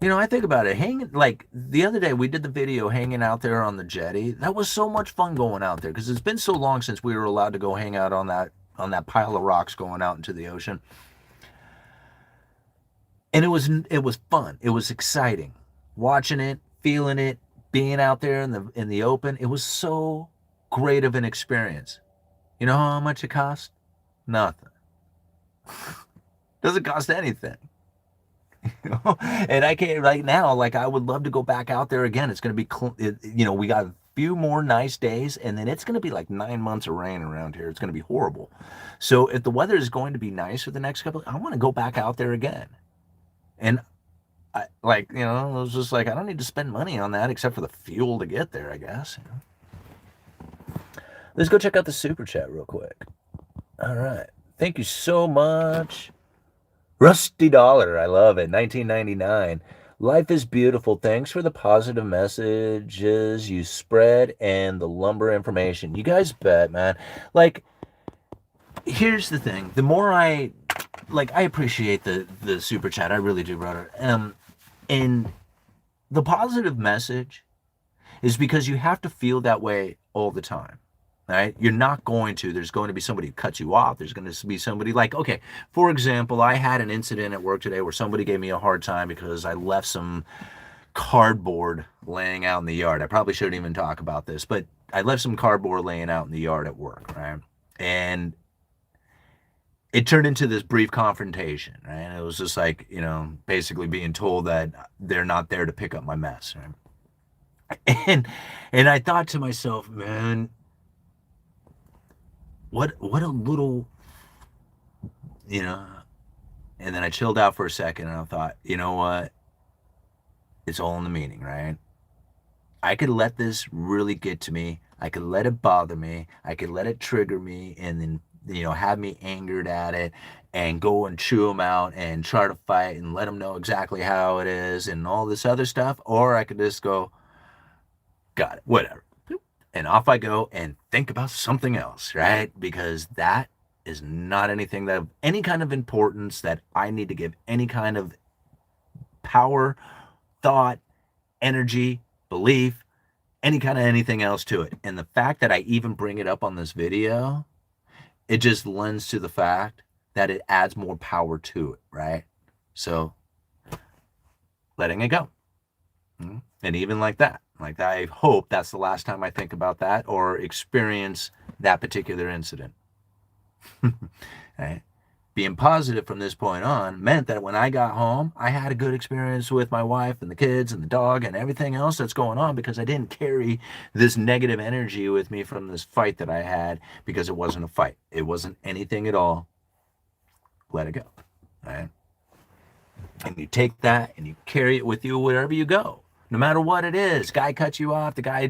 I think about it. Like the other day, we did the video hanging out there on the jetty. That was so much fun going out there because it's been so long since we were allowed to go hang out on that pile of rocks going out into the ocean. And it was fun. It was exciting, watching it, feeling it, being out there in the open. It was so great of an experience. You know how much it cost? Nothing. Doesn't cost anything. And I can't right now. Like, I would love to go back out there again. It's going to be, we got a few more nice days, and then it's going to be like 9 months of rain around here. It's going to be horrible. So if the weather is going to be nice for the next couple, I want to go back out there again. And I was just like, I don't need to spend money on that except for the fuel to get there, I guess. Let's go check out the super chat real quick. All right. Thank you so much. Rusty Dollar, I love it. 1999. Life is beautiful. Thanks for the positive messages you spread and the lumber information. You guys bet, man. Like, here's the thing. The more I appreciate the super chat. I really do, brother. And the positive message is because you have to feel that way all the time. Right? You're not going to. There's going to be somebody who cuts you off. There's going to be somebody like, okay, for example, I had an incident at work today where somebody gave me a hard time because I left some cardboard laying out in the yard. I probably shouldn't even talk about this, but I left some cardboard laying out in the yard at work, right? And it turned into this brief confrontation, right? And it was just like, basically being told that they're not there to pick up my mess, right? And I thought to myself, man, what a little, and then I chilled out for a second and I thought, you know what? It's all in the meaning, right? I could let this really get to me. I could let it bother me. I could let it trigger me and then, have me angered at it and go and chew them out and try to fight and let them know exactly how it is and all this other stuff. Or I could just go, got it, whatever. And off I go and think about something else, right? Because that is not anything that of any kind of importance that I need to give any kind of power, thought, energy, belief, any kind of anything else to it. And the fact that I even bring it up on this video, it just lends to the fact that it adds more power to it, right? So letting it go. And even like that, I hope that's the last time I think about that or experience that particular incident. Right? Being positive from this point on meant that when I got home, I had a good experience with my wife and the kids and the dog and everything else that's going on because I didn't carry this negative energy with me from this fight that I had because it wasn't a fight. It wasn't anything at all. Let it go. Right? And you take that and you carry it with you wherever you go. No matter what it is, guy cuts you off, the guy,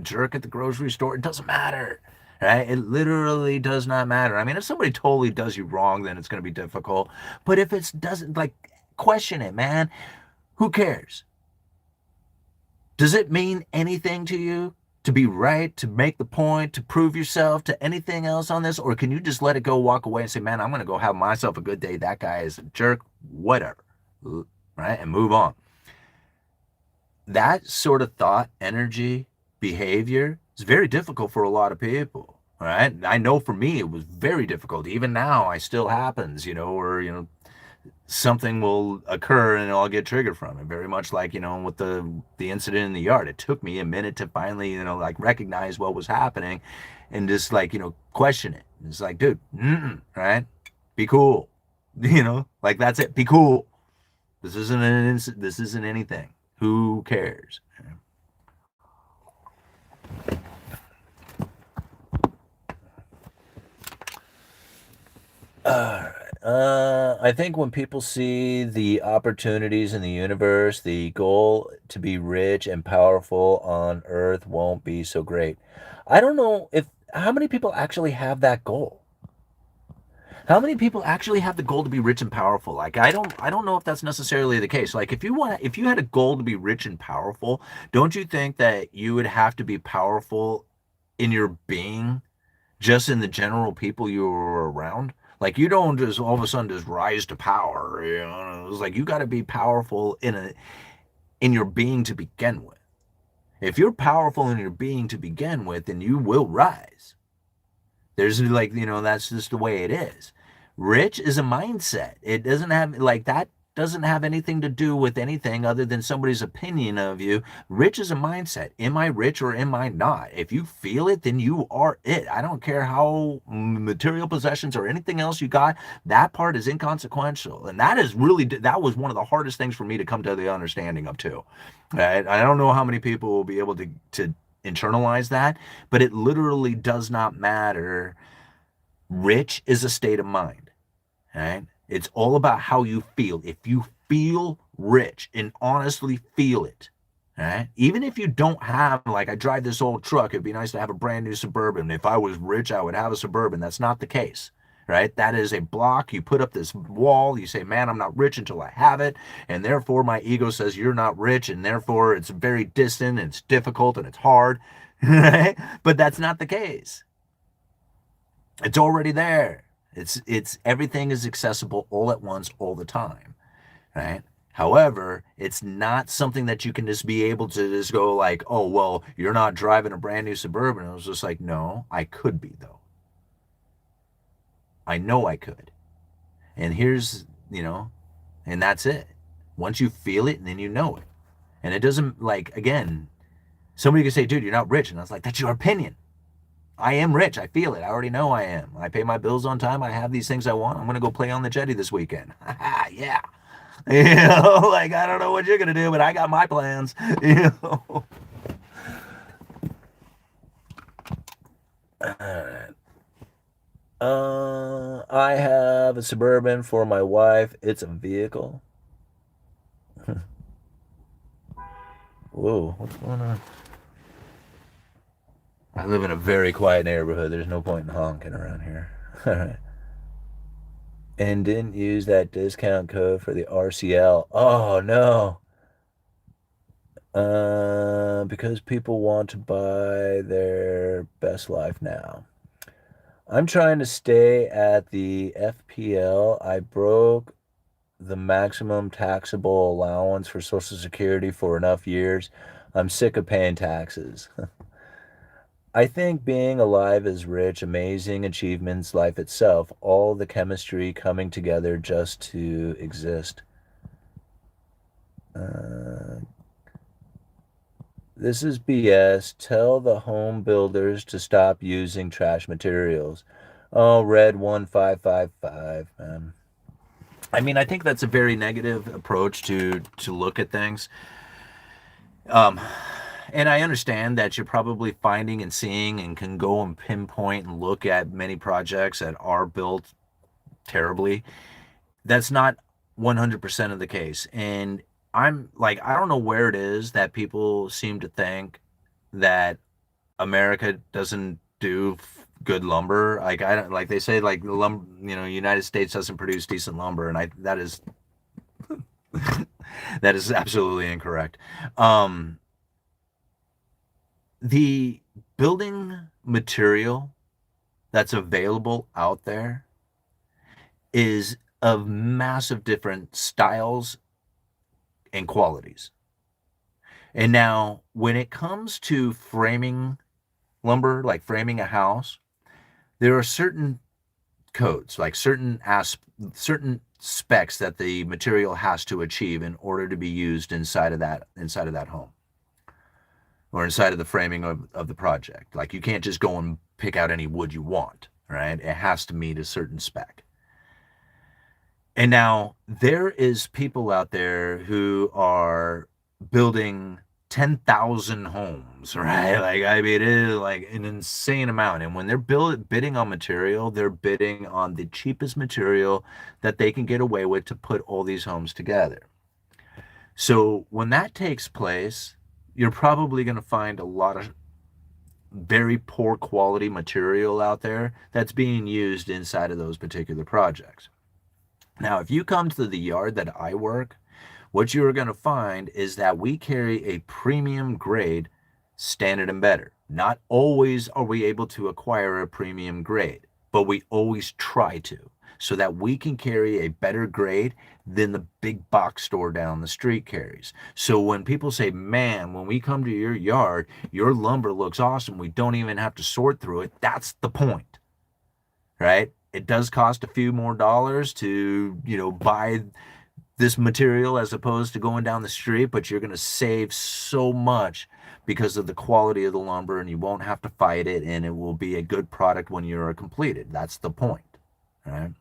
jerk at the grocery store, it doesn't matter, right? It literally does not matter. I mean, if somebody totally does you wrong, then it's going to be difficult. But if it doesn't, question it, man. Who cares? Does it mean anything to you to be right, to make the point, to prove yourself, to anything else on this? Or can you just let it go, walk away and say, man, I'm going to go have myself a good day. That guy is a jerk, whatever, right? And move on. That sort of thought, energy, behavior is very difficult for a lot of people, right? I know for me, it was very difficult. Even now, it still happens, or, something will occur and I'll get triggered from it. Very much like, with the incident in the yard. It took me a minute to finally, recognize what was happening and just question it. It's like, dude, right? Be cool. That's it. Be cool. This isn't anything. Who cares? I think when people see the opportunities in the universe, the goal to be rich and powerful on Earth won't be so great. I don't know how many people actually have that goal. How many people actually have the goal to be rich and powerful? I don't know if that's necessarily the case. If you had a goal to be rich and powerful, don't you think that you would have to be powerful in your being, just in the general people you were around? You don't just all of a sudden just rise to power. It's like you got to be powerful in your being to begin with. If you're powerful in your being to begin with, then you will rise. There's that's just the way it is. Rich is a mindset. It doesn't have that doesn't have anything to do with anything other than somebody's opinion of you. Rich is a mindset. Am I rich or am I not? If you feel it, then you are it. I don't care how material possessions or anything else you got. That part is inconsequential. And that was one of the hardest things for me to come to the understanding of too. Right? I don't know how many people will be able to internalize that, but it literally does not matter. Rich is a state of mind, right? It's all about how you feel. If you feel rich and honestly feel it, right? Even if you don't have, I drive this old truck, it'd be nice to have a brand new Suburban. If I was rich, I would have a Suburban. That's not the case, right? That is a block. You put up this wall. You say, man, I'm not rich until I have it. And therefore, my ego says you're not rich. And therefore, it's very distant and it's difficult and it's hard, right? But that's not the case. It's already there. It's everything is accessible all at once, all the time, right? However, it's not something that you can just be able to just go like, oh, well, you're not driving a brand new Suburban. I was just like, no, I could be though. I know I could. And here's, and that's it. Once you feel it, and then you know it. And it doesn't, like, again, somebody could say, dude, you're not rich. And I was like, that's your opinion. I am rich. I feel it. I already know I am. I pay my bills on time. I have these things I want. I'm going to go play on the jetty this weekend. Yeah. Like, I don't know what you're going to do, but I got my plans. I have a Suburban for my wife. It's a vehicle. Whoa, what's going on? I live in a very quiet neighborhood. There's no point in honking around here. All right. And didn't use that discount code for the RCL. Oh no. Because people want to buy their best life now. I'm trying to stay at the FPL. I broke the maximum taxable allowance for Social Security for enough years. I'm sick of paying taxes. I think being alive is rich, amazing achievements, life itself, all the chemistry coming together just to exist. This is BS. Tell the home builders to stop using trash materials. Oh, red 1555. I mean, I think that's a very negative approach to look at things. And I understand that you're probably finding and seeing and can go and pinpoint and look at many projects that are built terribly. That's not 100% of the case. And I'm like, I don't know where it is that people seem to think that America doesn't do good lumber. Like I don't like they say like the lumber, United States doesn't produce decent lumber, and I that is that is absolutely incorrect. The building material that's available out there is of massive different styles and qualities. And now, when it comes to framing lumber, like framing a house, there are certain codes, like certain specs that the material has to achieve in order to be used inside of that home or inside of the framing of the project. Like you can't just go and pick out any wood you want, right? It has to meet a certain spec. And now there is people out there who are building 10,000 homes, right? Like, I mean, it is like an insane amount. And when they're bidding on material, they're bidding on the cheapest material that they can get away with to put all these homes together. So when that takes place, you're probably going to find a lot of very poor quality material out there that's being used inside of those particular projects. Now, if you come to the yard that I work, what you are going to find is that we carry a premium grade standard and better. Not always are we able to acquire a premium grade, but we always try to so that we can carry a better grade than the big box store down the street carries. So when people say, man, when we come to your yard, your lumber looks awesome, we don't even have to sort through it, that's the point, right? It does cost a few more dollars to, buy this material as opposed to going down the street, but you're going to save so much because of the quality of the lumber, and you won't have to fight it, and it will be a good product when you're completed. That's the point, right?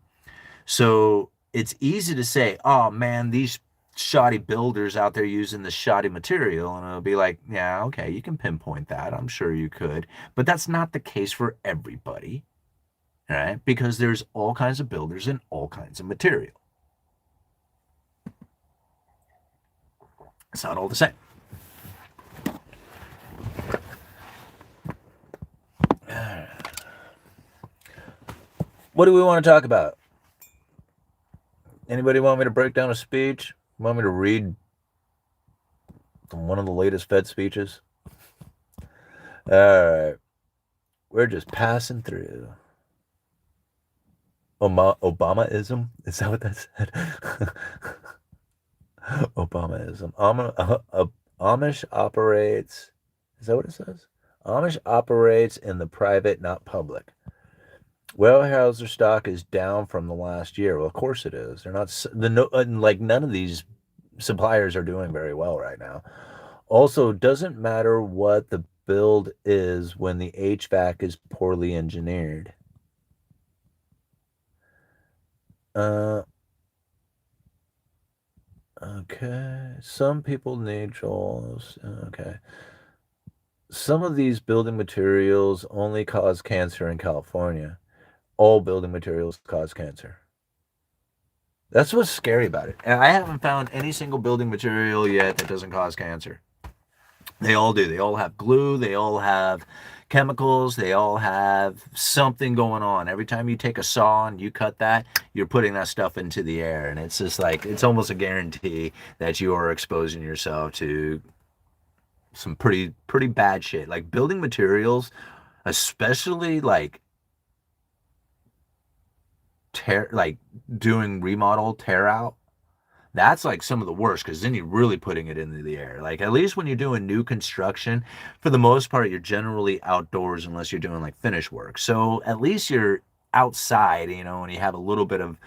So it's easy to say, oh man, these shoddy builders out there using the shoddy material, and it'll be like, yeah, okay, you can pinpoint that. I'm sure you could, but that's not the case for everybody, right? Because there's all kinds of builders and all kinds of material. It's not all the same. What do we want to talk about? Anybody want me to break down a speech? Want me to read one of the latest Fed speeches? All right. We're just passing through. Obamaism? Is that what that said? Obamaism. Amish operates. Is that what it says? Amish operates in the private, not public. Weyerhaeuser stock is down from the last year. Well, of course it is. They're not like none of these suppliers are doing very well right now. Also, doesn't matter what the build is when the HVAC is poorly engineered. Okay. Some people need jewels. Okay. Some of these building materials only cause cancer in California. All building materials cause cancer. That's what's scary about it. And I haven't found any single building material yet that doesn't cause cancer. They all do. They all have glue. They all have chemicals. They all have something going on. Every time you take a saw and you cut that, you're putting that stuff into the air. And it's just like, it's almost a guarantee that you are exposing yourself to some pretty bad shit. Like building materials, especially like doing remodel tear out, that's like some of the worst because then you're really putting it into the air. Like at least when you're doing new construction, for the most part, you're generally outdoors unless you're doing like finish work. So at least you're outside, and you have a little bit of,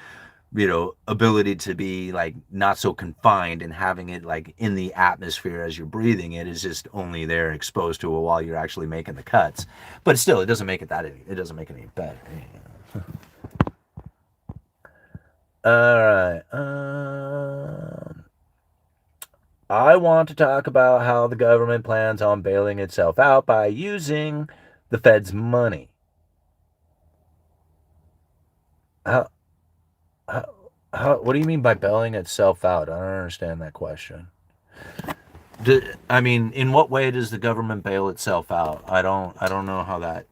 ability to be like not so confined, and having it like in the atmosphere as you're breathing it is just only there exposed to it while you're actually making the cuts. But still, it doesn't make it doesn't make it any better. All right. I want to talk about how the government plans on bailing itself out by using the Fed's money. How, what do you mean by bailing itself out? I don't understand that question. I mean, in what way does the government bail itself out? I don't know how that.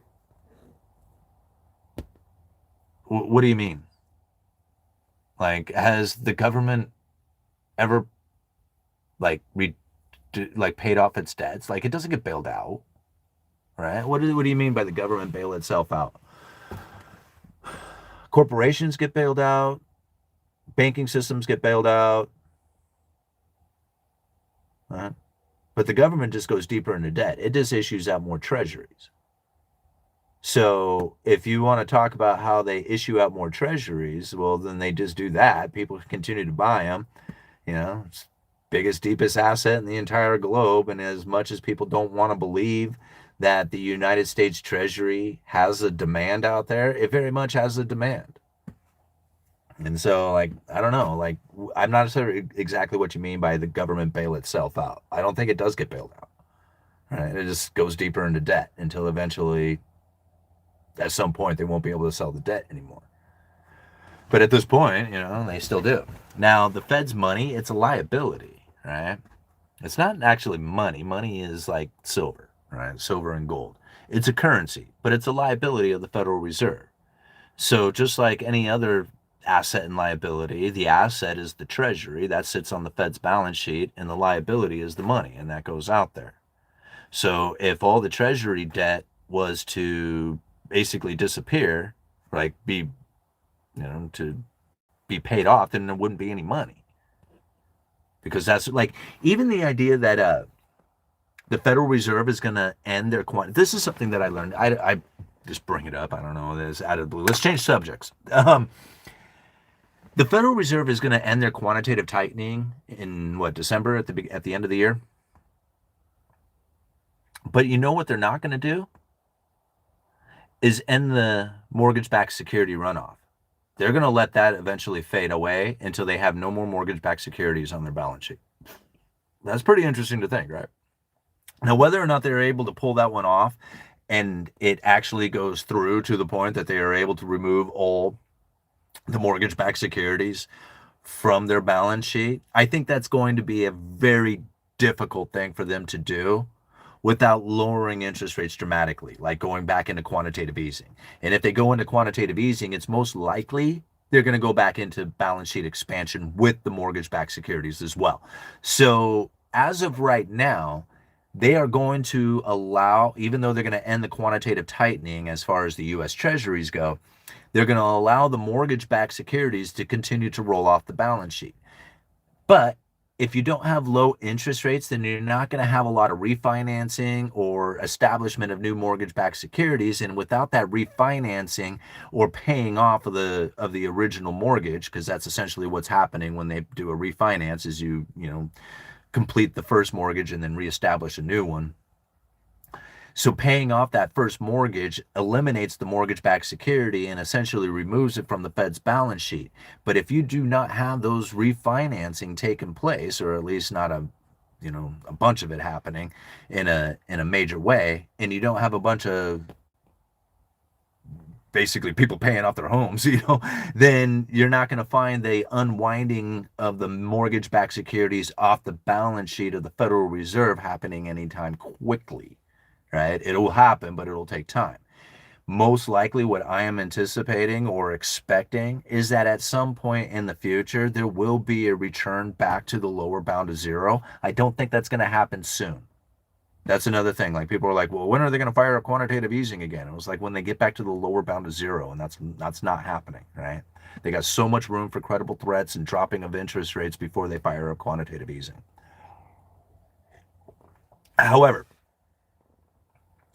What do you mean? Like, has the government ever like like paid off its debts? Like, it doesn't get bailed out, right? What do you mean by the government bail itself out? Corporations get bailed out, banking systems get bailed out, right? But the government just goes deeper into debt. It just issues out more treasuries. So if you want to talk about how they issue out more treasuries, well, then they just do that. People continue to buy them. It's biggest, deepest asset in the entire globe. And as much as people don't want to believe that the United States Treasury has a demand out there, it very much has a demand. And so, like, I don't know, like, I'm not sure exactly what you mean by the government bail itself out. I don't think it does get bailed out. Right? It just goes deeper into debt until eventually, at some point, they won't be able to sell the debt anymore. But at this point, they still do. Now, the Fed's money, it's a liability, right? It's not actually money. Money is like silver, right? Silver and gold. It's a currency, but it's a liability of the Federal Reserve. So just like any other asset and liability, the asset is the treasury that sits on the Fed's balance sheet, and the liability is the money, and that goes out there. So if all the treasury debt was to basically disappear, like to be paid off, then there wouldn't be any money. Because that's like, even the idea that the Federal Reserve is going to end their this is something that I learned. I just bring it up. I don't know. This out of the blue. Let's change subjects. The Federal Reserve is going to end their quantitative tightening in December at the end of the year. But you know what they're not going to do is end the mortgage-backed security runoff. They're going to let that eventually fade away until they have no more mortgage-backed securities on their balance sheet. That's pretty interesting to think, right? Now, whether or not they're able to pull that one off and it actually goes through to the point that they are able to remove all the mortgage-backed securities from their balance sheet, I think that's going to be a very difficult thing for them to do without lowering interest rates dramatically, like going back into quantitative easing. And if they go into quantitative easing, it's most likely they're going to go back into balance sheet expansion with the mortgage-backed securities as well. So as of right now, they are going to allow, even though they're going to end the quantitative tightening as far as the U.S. Treasuries go, they're going to allow the mortgage-backed securities to continue to roll off the balance sheet. But if you don't have low interest rates, then you're not going to have a lot of refinancing or establishment of new mortgage-backed securities. And without that refinancing or paying off of the original mortgage, because that's essentially what's happening when they do a refinance, is you complete the first mortgage and then reestablish a new one. So paying off that first mortgage eliminates the mortgage-backed security and essentially removes it from the Fed's balance sheet. But if you do not have those refinancing taking place, or at least not a bunch of it happening in a major way, and you don't have a bunch of basically people paying off their homes, then you're not going to find the unwinding of the mortgage-backed securities off the balance sheet of the Federal Reserve happening anytime quickly. Right? It will happen, but it'll take time. Most likely, what I am anticipating or expecting is that at some point in the future, there will be a return back to the lower bound of zero. I don't think that's going to happen soon. That's another thing. Like people are like, well, when are they going to fire up quantitative easing again? It was like when they get back to the lower bound of zero, and that's not happening, right? They got so much room for credible threats and dropping of interest rates before they fire up quantitative easing. However,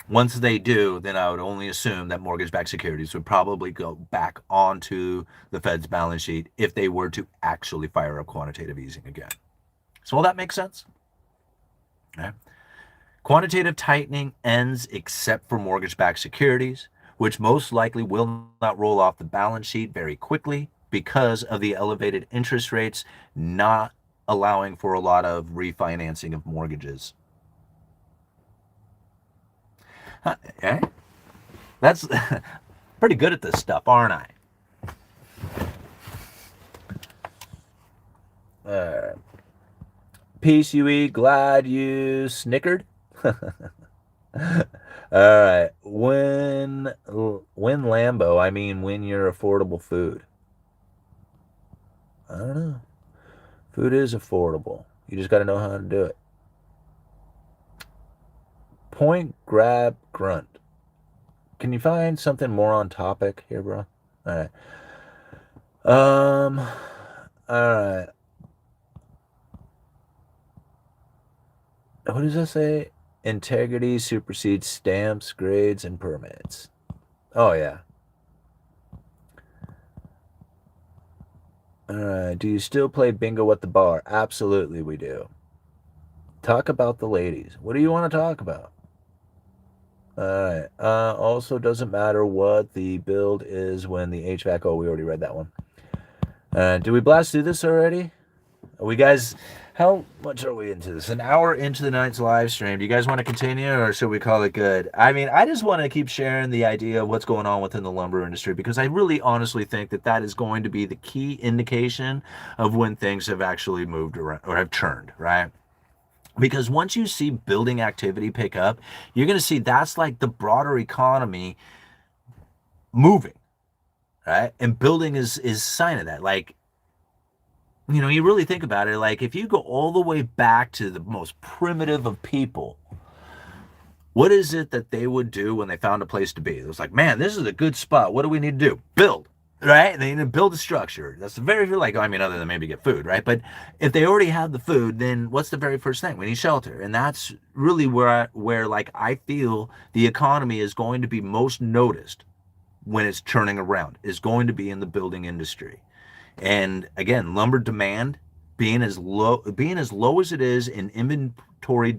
once they do, then I would only assume that mortgage-backed securities would probably go back onto the Fed's balance sheet if they were to actually fire up quantitative easing again. So will that make sense? Okay. Quantitative tightening ends except for mortgage-backed securities, which most likely will not roll off the balance sheet very quickly because of the elevated interest rates not allowing for a lot of refinancing of mortgages. Okay. That's pretty good at this stuff, aren't I? Peace you eat, glad you snickered. All right. When Lambo, I mean when your affordable food. I don't know. Food is affordable. You just got to know how to do it. Point, grab, grunt. Can you find something more on topic here, bro? All right. All right. What does that say? Integrity supersedes stamps, grades, and permits. Oh, yeah. All right. Do you still play bingo at the bar? Absolutely, we do. Talk about the ladies. What do you want to talk about? All right. Also, doesn't matter what the build is when the HVAC. Oh, we already read that one. Did we blast through this already? Are we guys, how much are we into this? An hour into the night's live stream. Do you guys want to continue or should we call it good? I mean, I just want to keep sharing the idea of what's going on within the lumber industry because I really honestly think that that is going to be the key indication of when things have actually moved around or have turned, right? Because once you see building activity pick up, you're going to see that's like the broader economy moving, right? And building is sign of that. Like, you really think about it, like if you go all the way back to the most primitive of people, what is it that they would do when they found a place to be? It was like, man, this is a good spot. What do we need to do? Build, right? They need to build a structure. That's the very, like, I mean, other than maybe get food, right? But if they already have the food, then what's the very first thing? We need shelter. And that's really where like, I feel the economy is going to be most noticed when it's turning around, is going to be in the building industry. And again, lumber demand being as low as it is in inventory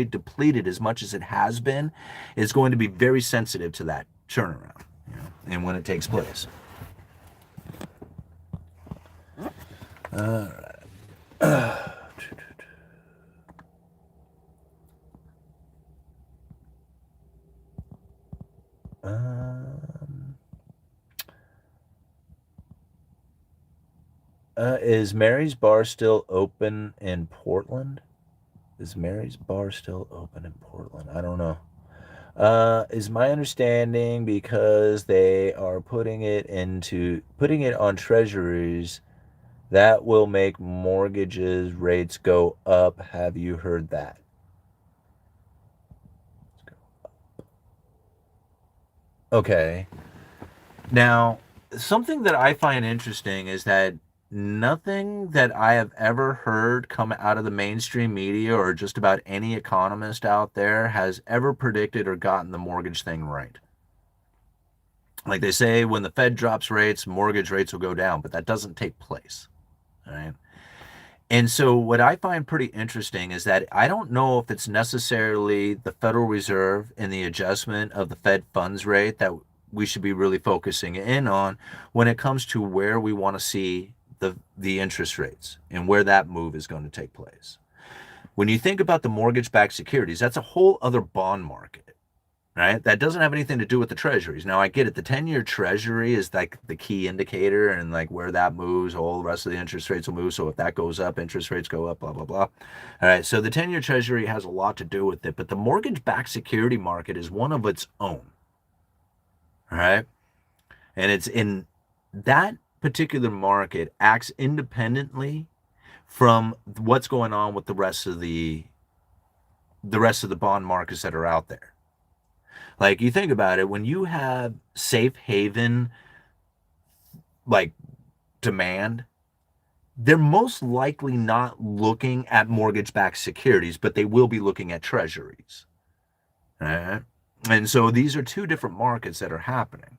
depleted as much as it has been, is going to be very sensitive to that turnaround, and when it takes place. All right. Is Mary's Bar still open in Portland? Is Mary's Bar still open in Portland? I don't know. Is my understanding because they are putting it on treasuries that will make mortgages rates go up. Have you heard that? Okay. Now, something that I find interesting is that nothing that I have ever heard come out of the mainstream media or just about any economist out there has ever predicted or gotten the mortgage thing right. Like they say, when the Fed drops rates, mortgage rates will go down, but that doesn't take place. All right. And so, what I find pretty interesting is that I don't know if it's necessarily the Federal Reserve and the adjustment of the Fed funds rate that we should be really focusing in on when it comes to where we want to see the interest rates and where that move is going to take place. When you think about the mortgage-backed securities, that's a whole other bond market, right? That doesn't have anything to do with the treasuries. Now, I get it. The 10-year treasury is like the key indicator, and like where that moves, all the rest of the interest rates will move. So if that goes up, interest rates go up, blah, blah, blah. All right. So the 10-year treasury has a lot to do with it, but the mortgage-backed security market is one of its own. All right. And it's in that particular market acts independently from what's going on with the rest of the bond markets that are out there. Like you think about it, when you have safe haven like demand, they're most likely not looking at mortgage-backed securities, but they will be looking at treasuries. All right? And so these are two different markets that are happening.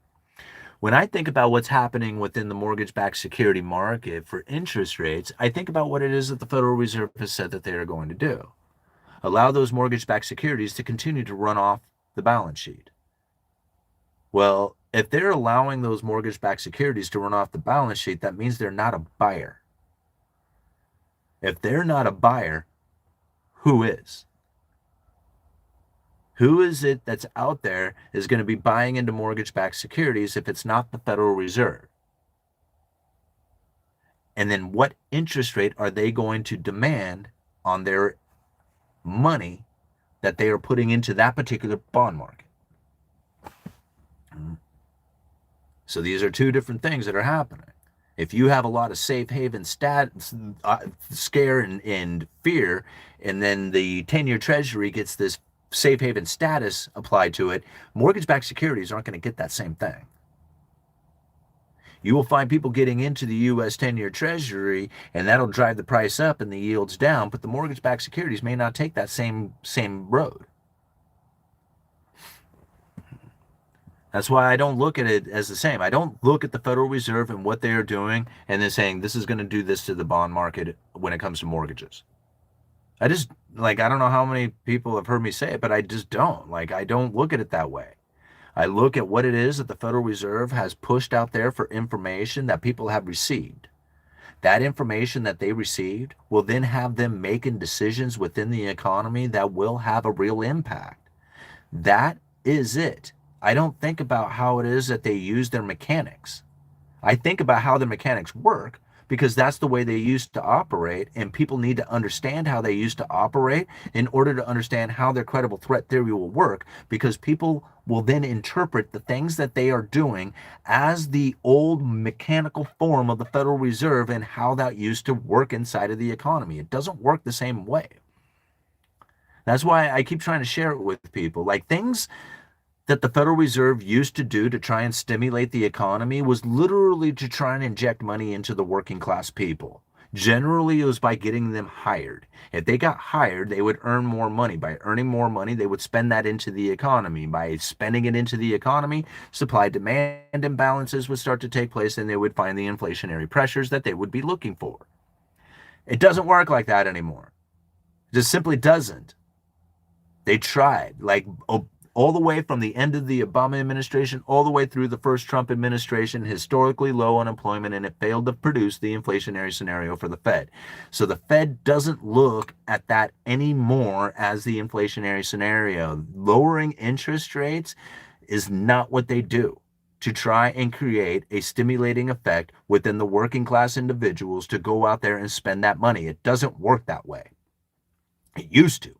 When I think about what's happening within the mortgage-backed security market for interest rates, I think about what it is that the Federal Reserve has said that they are going to do. Allow those mortgage-backed securities to continue to run off the balance sheet. Well, if they're allowing those mortgage-backed securities to run off the balance sheet, that means they're not a buyer. If they're not a buyer, who is? Who is it that's out there is going to be buying into mortgage-backed securities if it's not the Federal Reserve? And then what interest rate are they going to demand on their money that they are putting into that particular bond market? So these are two different things that are happening. If you have a lot of safe haven scare and fear, and then the 10-year treasury gets this safe haven status applied to it, mortgage-backed securities aren't going to get that same thing. You will find people getting into the U.S. 10-year treasury, and that'll drive the price up and the yields down, but the mortgage-backed securities may not take that same road. That's why I don't look at it as the same. I don't look at the Federal Reserve and what they are doing and then saying this is going to do this to the bond market when it comes to mortgages. I just, like, I don't know how many people have heard me say it, but I just don't. Like, I don't look at it that way. I look at what it is that the Federal Reserve has pushed out there for information that people have received. That information that they received will then have them making decisions within the economy that will have a real impact. That is it. I don't think about how it is that they use their mechanics. I think about how the mechanics work because that's the way they used to operate, and people need to understand how they used to operate in order to understand how their credible threat theory will work, because people will then interpret the things that they are doing as the old mechanical form of the Federal Reserve and how that used to work inside of the economy. It doesn't work the same way. That's why I keep trying to share it with people. Like, things that the Federal Reserve used to do to try and stimulate the economy was literally to try and inject money into the working class people. Generally, it was by getting them hired. If they got hired, they would earn more money. By earning more money, they would spend that into the economy. By spending it into the economy, supply-demand imbalances would start to take place, and they would find the inflationary pressures that they would be looking for. It doesn't work like that anymore. It just simply doesn't. They tried, like, all the way from the end of the Obama administration all the way through the first Trump administration, historically low unemployment, and it failed to produce the inflationary scenario for the Fed. So the Fed doesn't look at that anymore as the inflationary scenario. Lowering interest rates is not what they do to try and create a stimulating effect within the working class individuals to go out there and spend that money. It doesn't work that way. It used to,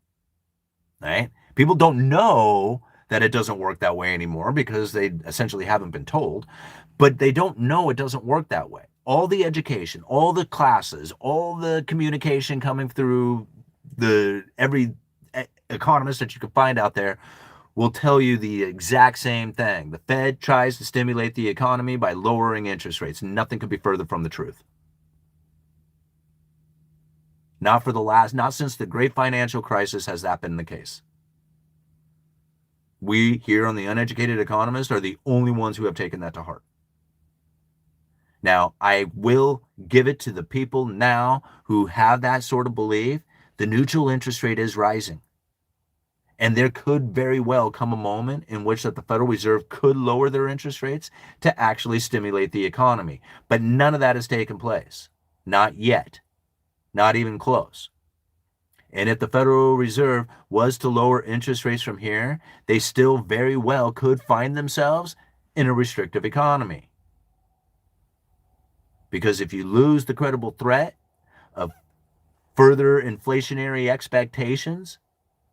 right? People don't know that it doesn't work that way anymore because they essentially haven't been told, but they don't know it doesn't work that way. All the education, all the classes, all the communication coming through every economist that you can find out there will tell you the exact same thing. The Fed tries to stimulate the economy by lowering interest rates. Nothing could be further from the truth. Not since the great financial crisis has that been the case. We here on the Uneducated Economist are the only ones who have taken that to heart. Now, I will give it to the people now who have that sort of belief. The neutral interest rate is rising. And there could very well come a moment in which that the Federal Reserve could lower their interest rates to actually stimulate the economy. But none of that has taken place. Not yet. Not even close. And if the Federal Reserve was to lower interest rates from here, they still very well could find themselves in a restrictive economy. Because if you lose the credible threat of further inflationary expectations,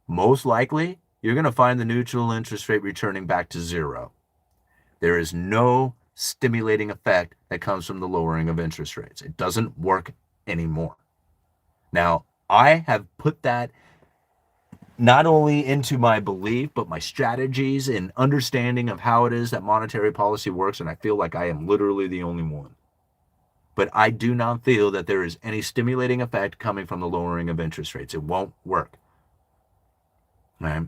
most likely you're going to find the neutral interest rate returning back to zero. There is no stimulating effect that comes from the lowering of interest rates. It doesn't work anymore. Now, I have put that not only into my belief, but my strategies and understanding of how it is that monetary policy works, and I feel like I am literally the only one. But I do not feel that there is any stimulating effect coming from the lowering of interest rates. It won't work. Right?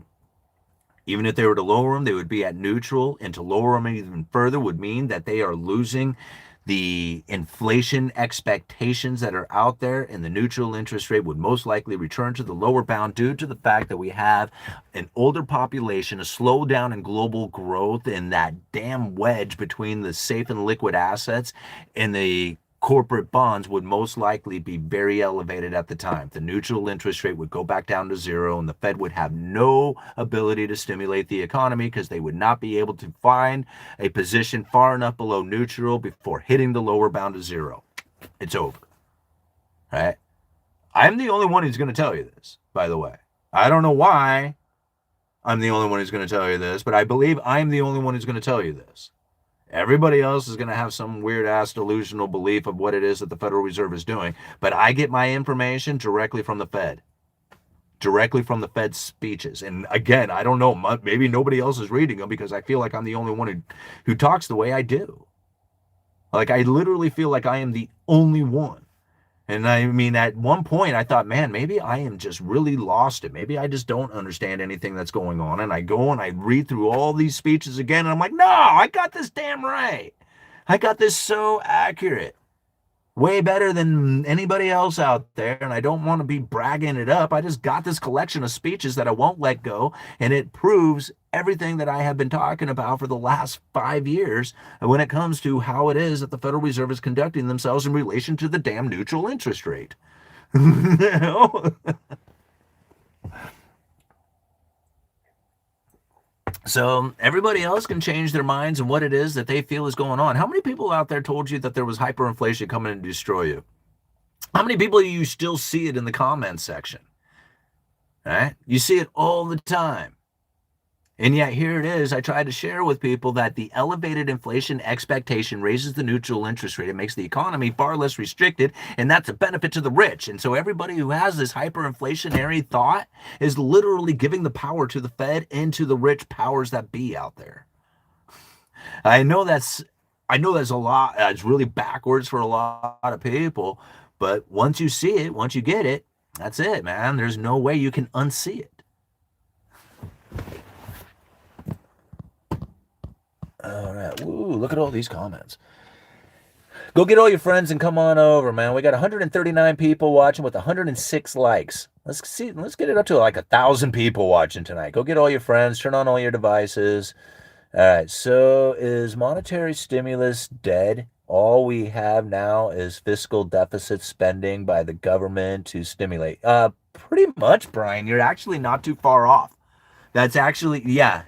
Even if they were to lower them, they would be at neutral, and to lower them even further would mean that they are losing the inflation expectations that are out there, and the neutral interest rate would most likely return to the lower bound due to the fact that we have an older population, a slowdown in global growth, and that damn wedge between the safe and liquid assets and the corporate bonds would most likely be very elevated at the time. The neutral interest rate would go back down to zero, and the Fed would have no ability to stimulate the economy because they would not be able to find a position far enough below neutral before hitting the lower bound of zero. It's over. Right? I'm the only one who's going to tell you this, by the way. I don't know why I'm the only one who's going to tell you this, but I believe I'm the only one who's going to tell you this. Everybody else is going to have some weird-ass delusional belief of what it is that the Federal Reserve is doing. But I get my information directly from the Fed. Directly from the Fed's speeches. And again, I don't know. Maybe nobody else is reading them because I feel like I'm the only one who talks the way I do. Like, I literally feel like I am the only one. And I mean, at one point, I thought, man, maybe I am just really lost it. Maybe I just don't understand anything that's going on. And I go and I read through all these speeches again, and I'm like, no, I got this damn right. I got this so accurate. Way better than anybody else out there. And I don't want to be bragging it up. I just got this collection of speeches that I won't let go. And it proves everything that I have been talking about for the last 5 years when it comes to how it is that the Federal Reserve is conducting themselves in relation to the damn neutral interest rate. So everybody else can change their minds on what it is that they feel is going on. How many people out there told you that there was hyperinflation coming to destroy you? How many people do you still see it in the comments section? Right? You see it all the time. And yet here it is. I tried to share with people that the elevated inflation expectation raises the neutral interest rate. It makes the economy far less restricted, and that's a benefit to the rich. And so everybody who has this hyperinflationary thought is literally giving the power to the Fed and to the rich powers that be out there. I know that's a lot. It's really backwards for a lot of people, but once you see it, once you get it, that's it, man. There's no way you can unsee it. All right. Woo, look at all these comments. Go get all your friends and come on over, man. We got 139 people watching with 106 likes. Let's get it up to like 1,000 people watching tonight. Go get all your friends, turn on all your devices. All right. So is monetary stimulus dead? All we have now is fiscal deficit spending by the government to stimulate. Pretty much, Brian. You're actually not too far off. That's actually, yeah,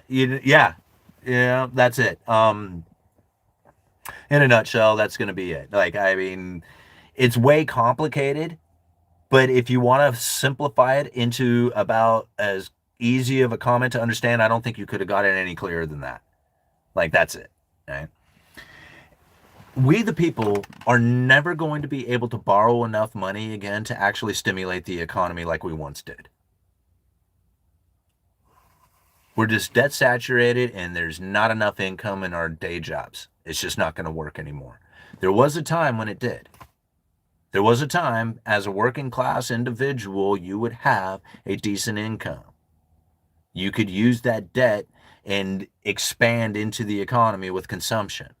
that's it. In a nutshell, that's going to be it. Like, I mean, it's way complicated, but if you want to simplify it into about as easy of a comment to understand, I don't think you could have got it any clearer than that. Like, that's it. Right? We, the people, are never going to be able to borrow enough money again to actually stimulate the economy like we once did. We're just debt saturated, and there's not enough income in our day jobs. It's just not going to work anymore. There was a time when it did. There was a time as a working class individual, you would have a decent income. You could use that debt and expand into the economy with consumption.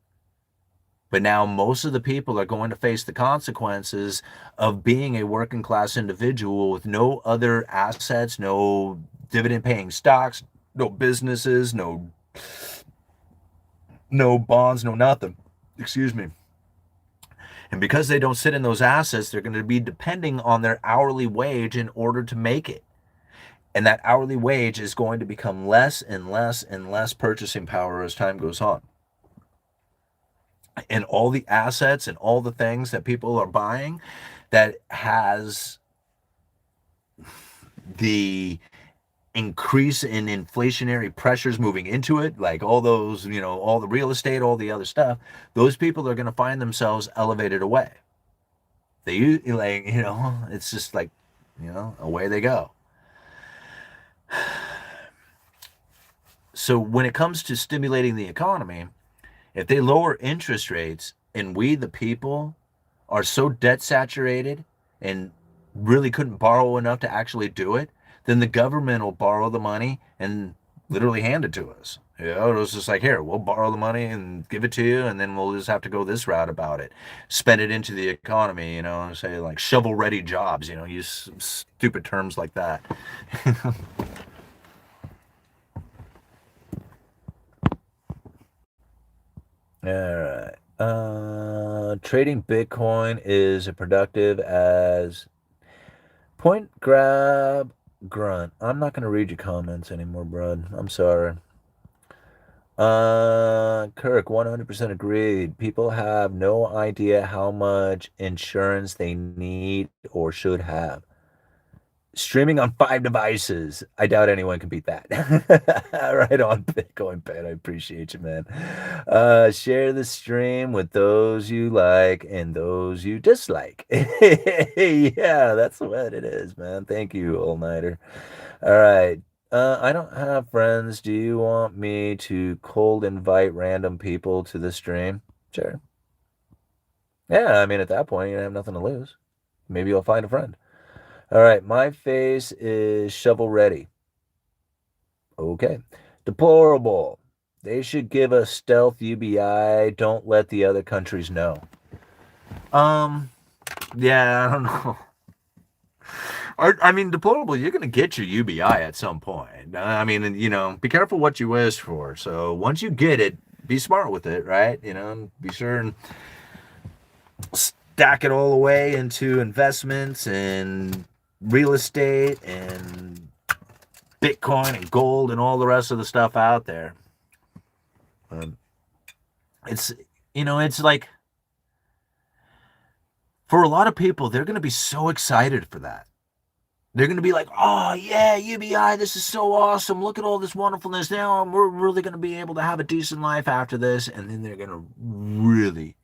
But now most of the people are going to face the consequences of being a working class individual with no other assets, no dividend paying stocks, no businesses, no bonds, no nothing. Excuse me. And because they don't sit in those assets, they're going to be depending on their hourly wage in order to make it. And that hourly wage is going to become less and less and less purchasing power as time goes on. And all the assets and all the things that people are buying that has the increase in inflationary pressures moving into it, like all those, all the real estate, all the other stuff, those people are going to find themselves elevated away. It's just like, away they go. So when it comes to stimulating the economy, if they lower interest rates and we, the people, are so debt saturated and really couldn't borrow enough to actually do it, then the government will borrow the money and literally hand it to us. It was just like, here, we'll borrow the money and give it to you, and then we'll just have to go this route about it. Spend it into the economy, and say like shovel-ready jobs, use stupid terms like that. All right. Trading Bitcoin is as productive as point grab grunt. I'm not going to read your comments anymore, bud. I'm sorry. Kirk, 100% agreed. People have no idea how much insurance they need or should have. Streaming on 5 devices. I doubt anyone can beat that. Right on, Bitcoin Pet. I appreciate you, man. Share the stream with those you like and those you dislike. Yeah, that's what it is, man. Thank you, all-nighter. All right. I don't have friends. Do you want me to cold invite random people to the stream? Sure. Yeah, I mean, at that point, you have nothing to lose. Maybe you'll find a friend. All right, my face is shovel ready. Okay. Deplorable. They should give us stealth UBI. Don't let the other countries know. Yeah, I don't know. I mean, deplorable, you're going to get your UBI at some point. I mean, be careful what you wish for. So once you get it, be smart with it, right? Be sure and stack it all away into investments and real estate and Bitcoin and gold and all the rest of the stuff out there. It's like, for a lot of people, they're going to be so excited for that. They're going to be like, oh, yeah, UBI, this is so awesome. Look at all this wonderfulness. Now we're really going to be able to have a decent life after this. And then they're going to really,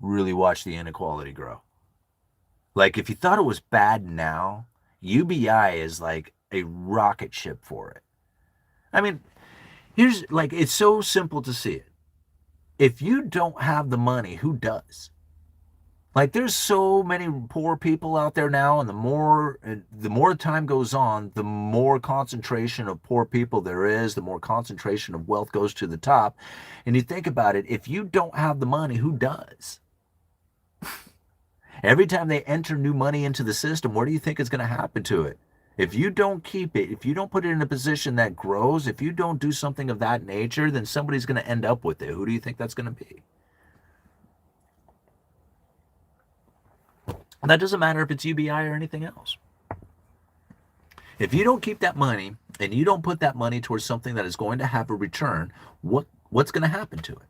really watch the inequality grow. Like, if you thought it was bad now, UBI is like a rocket ship for it. I mean, it's so simple to see it. If you don't have the money, who does? Like, there's so many poor people out there now, and the more time goes on, the more concentration of poor people there is, the more concentration of wealth goes to the top. And you think about it, if you don't have the money, who does? Every time they enter new money into the system, what do you think is going to happen to it? If you don't keep it, if you don't put it in a position that grows, if you don't do something of that nature, then somebody's going to end up with it. Who do you think that's going to be? And that doesn't matter if it's UBI or anything else. If you don't keep that money and you don't put that money towards something that is going to have a return, what's going to happen to it?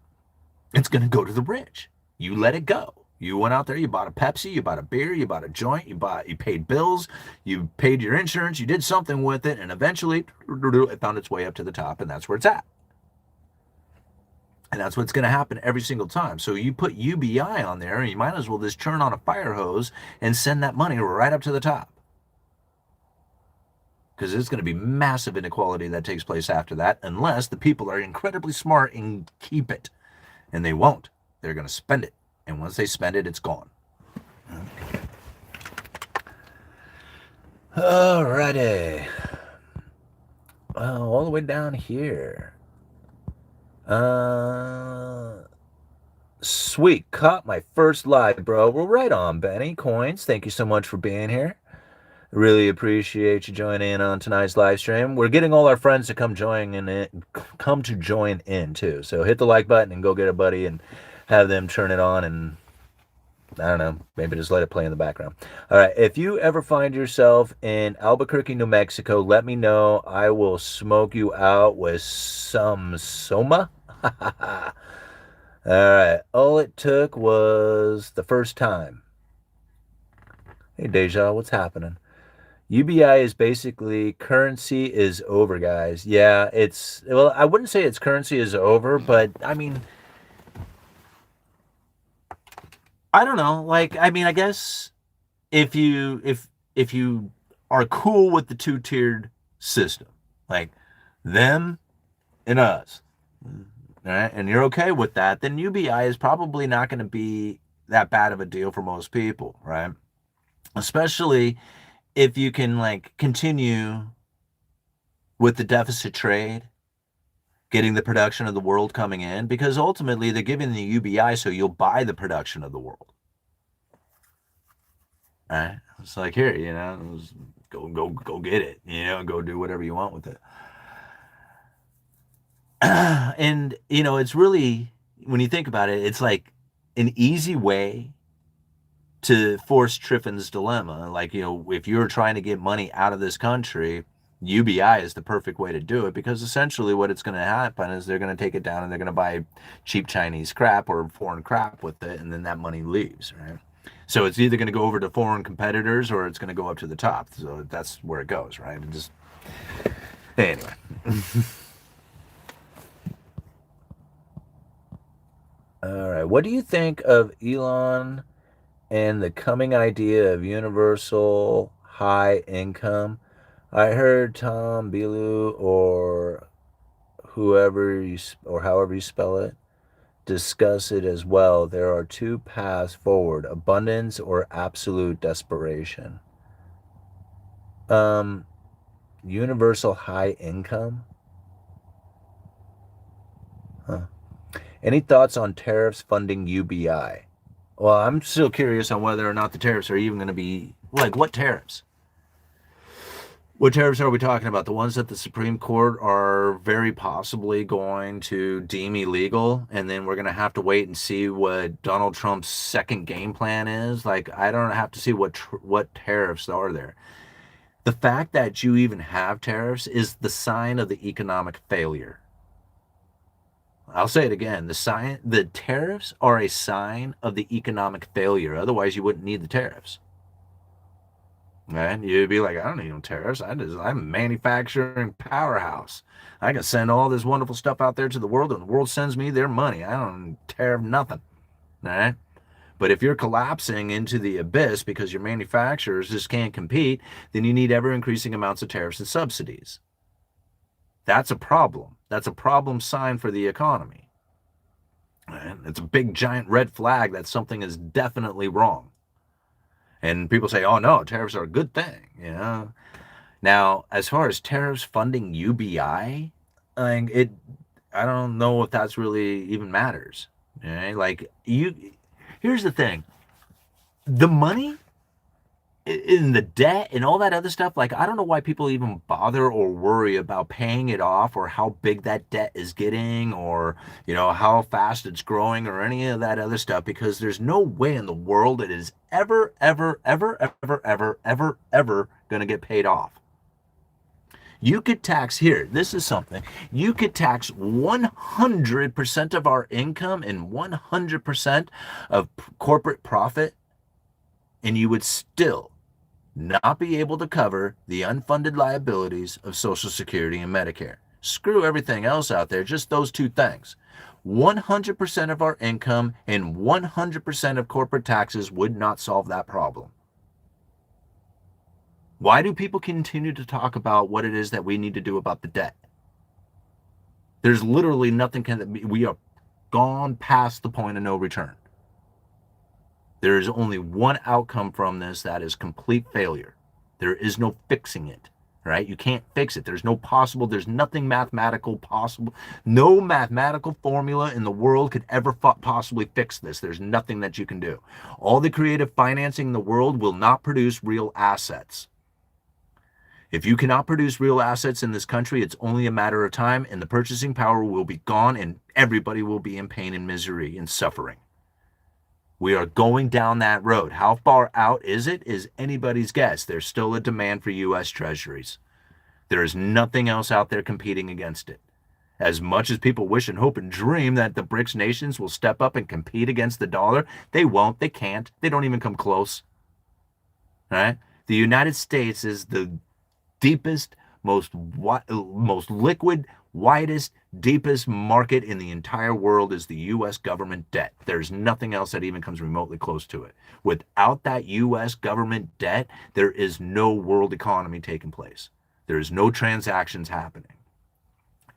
It's going to go to the rich. You let it go. You went out there, you bought a Pepsi, you bought a beer, you bought a joint, you paid bills, you paid your insurance, you did something with it, and eventually it found its way up to the top, and that's where it's at. And that's what's going to happen every single time. So you put UBI on there, and you might as well just turn on a fire hose and send that money right up to the top. Because it's going to be massive inequality that takes place after that, unless the people are incredibly smart and keep it. And they won't. They're going to spend it. And once they spend it, it's gone. Alrighty. All the way down here. Uh, Sweet. Caught my first live, bro. Well, right on, Benny. Coins, thank you so much for being here. Really appreciate you joining in on tonight's live stream. We're getting all our friends to come to join in too. So hit the like button and go get a buddy and have them turn it on, and I don't know, maybe just let it play in the background. All right. If you ever find yourself in Albuquerque, New Mexico, let me know. I will smoke you out with some soma. All right. All it took was the first time. Hey, Deja, what's happening? UBI is basically currency is over, guys. Yeah, well, I wouldn't say it's currency is over, but I mean, I don't know. Like, I mean, I guess if you are cool with the two-tiered system, like them and us, all right, and you're okay with that, then UBI is probably not going to be that bad of a deal for most people, right? Especially if you can like continue with the deficit trade, getting the production of the world coming in, because ultimately they're giving the UBI so you'll buy the production of the world. Right? It's like, here, go get it, go do whatever you want with it. And it's really, when you think about it, it's like an easy way to force Triffin's dilemma. Like, if you're trying to get money out of this country, UBI is the perfect way to do it, because essentially what it's going to happen is they're going to take it down and they're going to buy cheap Chinese crap or foreign crap with it, and then that money leaves, right? So it's either going to go over to foreign competitors or it's going to go up to the top. So that's where it goes, right? And just anyway. All right. What do you think of Elon and the coming idea of universal high income? I heard Tom Bilu or however you spell it discuss it as well. There are two paths forward: abundance or absolute desperation. Um, Universal high income? Huh. Any thoughts on tariffs funding UBI? Well, I'm still curious on whether or not the tariffs are even going to be like, what tariffs? What tariffs are we talking about? The ones that the Supreme Court are very possibly going to deem illegal, and then we're going to have to wait and see what Donald Trump's second game plan is. Like, I don't have to see what tariffs are there. The fact that you even have tariffs is the sign of the economic failure. I'll say it again. The tariffs are a sign of the economic failure. Otherwise, you wouldn't need the tariffs. Right? You'd be like, I don't need no tariffs. I'm a manufacturing powerhouse. I can send all this wonderful stuff out there to the world, and the world sends me their money. I don't tariff nothing. All right? But if you're collapsing into the abyss because your manufacturers just can't compete, then you need ever increasing amounts of tariffs and subsidies. That's a problem. That's a problem sign for the economy. Right? It's a big giant red flag that something is definitely wrong. And people say, oh no, tariffs are a good thing, Now, as far as tariffs funding UBI, I don't know if that's really even matters. Right? Like, here's the thing. The money in the debt and all that other stuff, like, I don't know why people even bother or worry about paying it off, or how big that debt is getting, or how fast it's growing, or any of that other stuff, because there's no way in the world it is ever going to get paid off. You could tax, here, this is something, you could tax 100% of our income and 100% of corporate profit, and you would still not be able to cover the unfunded liabilities of Social Security and Medicare. Screw everything else out there, just those two things. 100% of our income and 100% of corporate taxes would not solve that problem. Why do people continue to talk about what it is that we need to do about the debt? There's literally nothing we are gone past the point of no return. There is only one outcome from this, that is complete failure. There is no fixing it, right? You can't fix it. There's nothing mathematical possible. No mathematical formula in the world could ever possibly fix this. There's nothing that you can do. All the creative financing in the world will not produce real assets. If you cannot produce real assets in this country, it's only a matter of time, and the purchasing power will be gone, and everybody will be in pain and misery and suffering. We are going down that road. How far out is it is anybody's guess. There's still a demand for U.S. treasuries. There is nothing else out there competing against it. As much as people wish and hope and dream that the BRICS nations will step up and compete against the dollar, they won't, they can't, they don't even come close. Right? The United States is the deepest, most liquid, widest, deepest market in the entire world is the U.S. government debt. There's nothing else that even comes remotely close to it. Without that U.S. government debt, there is no world economy taking place. There is no transactions happening.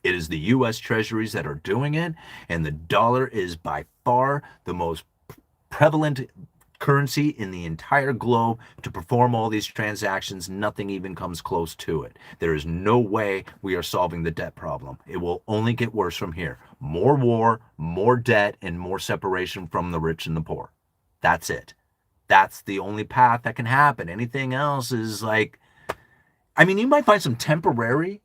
It is the U.S. treasuries that are doing it, and the dollar is by far the most prevalent currency in the entire globe to perform all these transactions. Nothing even comes close to it. There is no way we are solving the debt problem. It will only get worse from here. More war, more debt, and more separation from the rich and the poor. That's it. That's the only path that can happen. Anything else is like, I mean, you might find some temporary,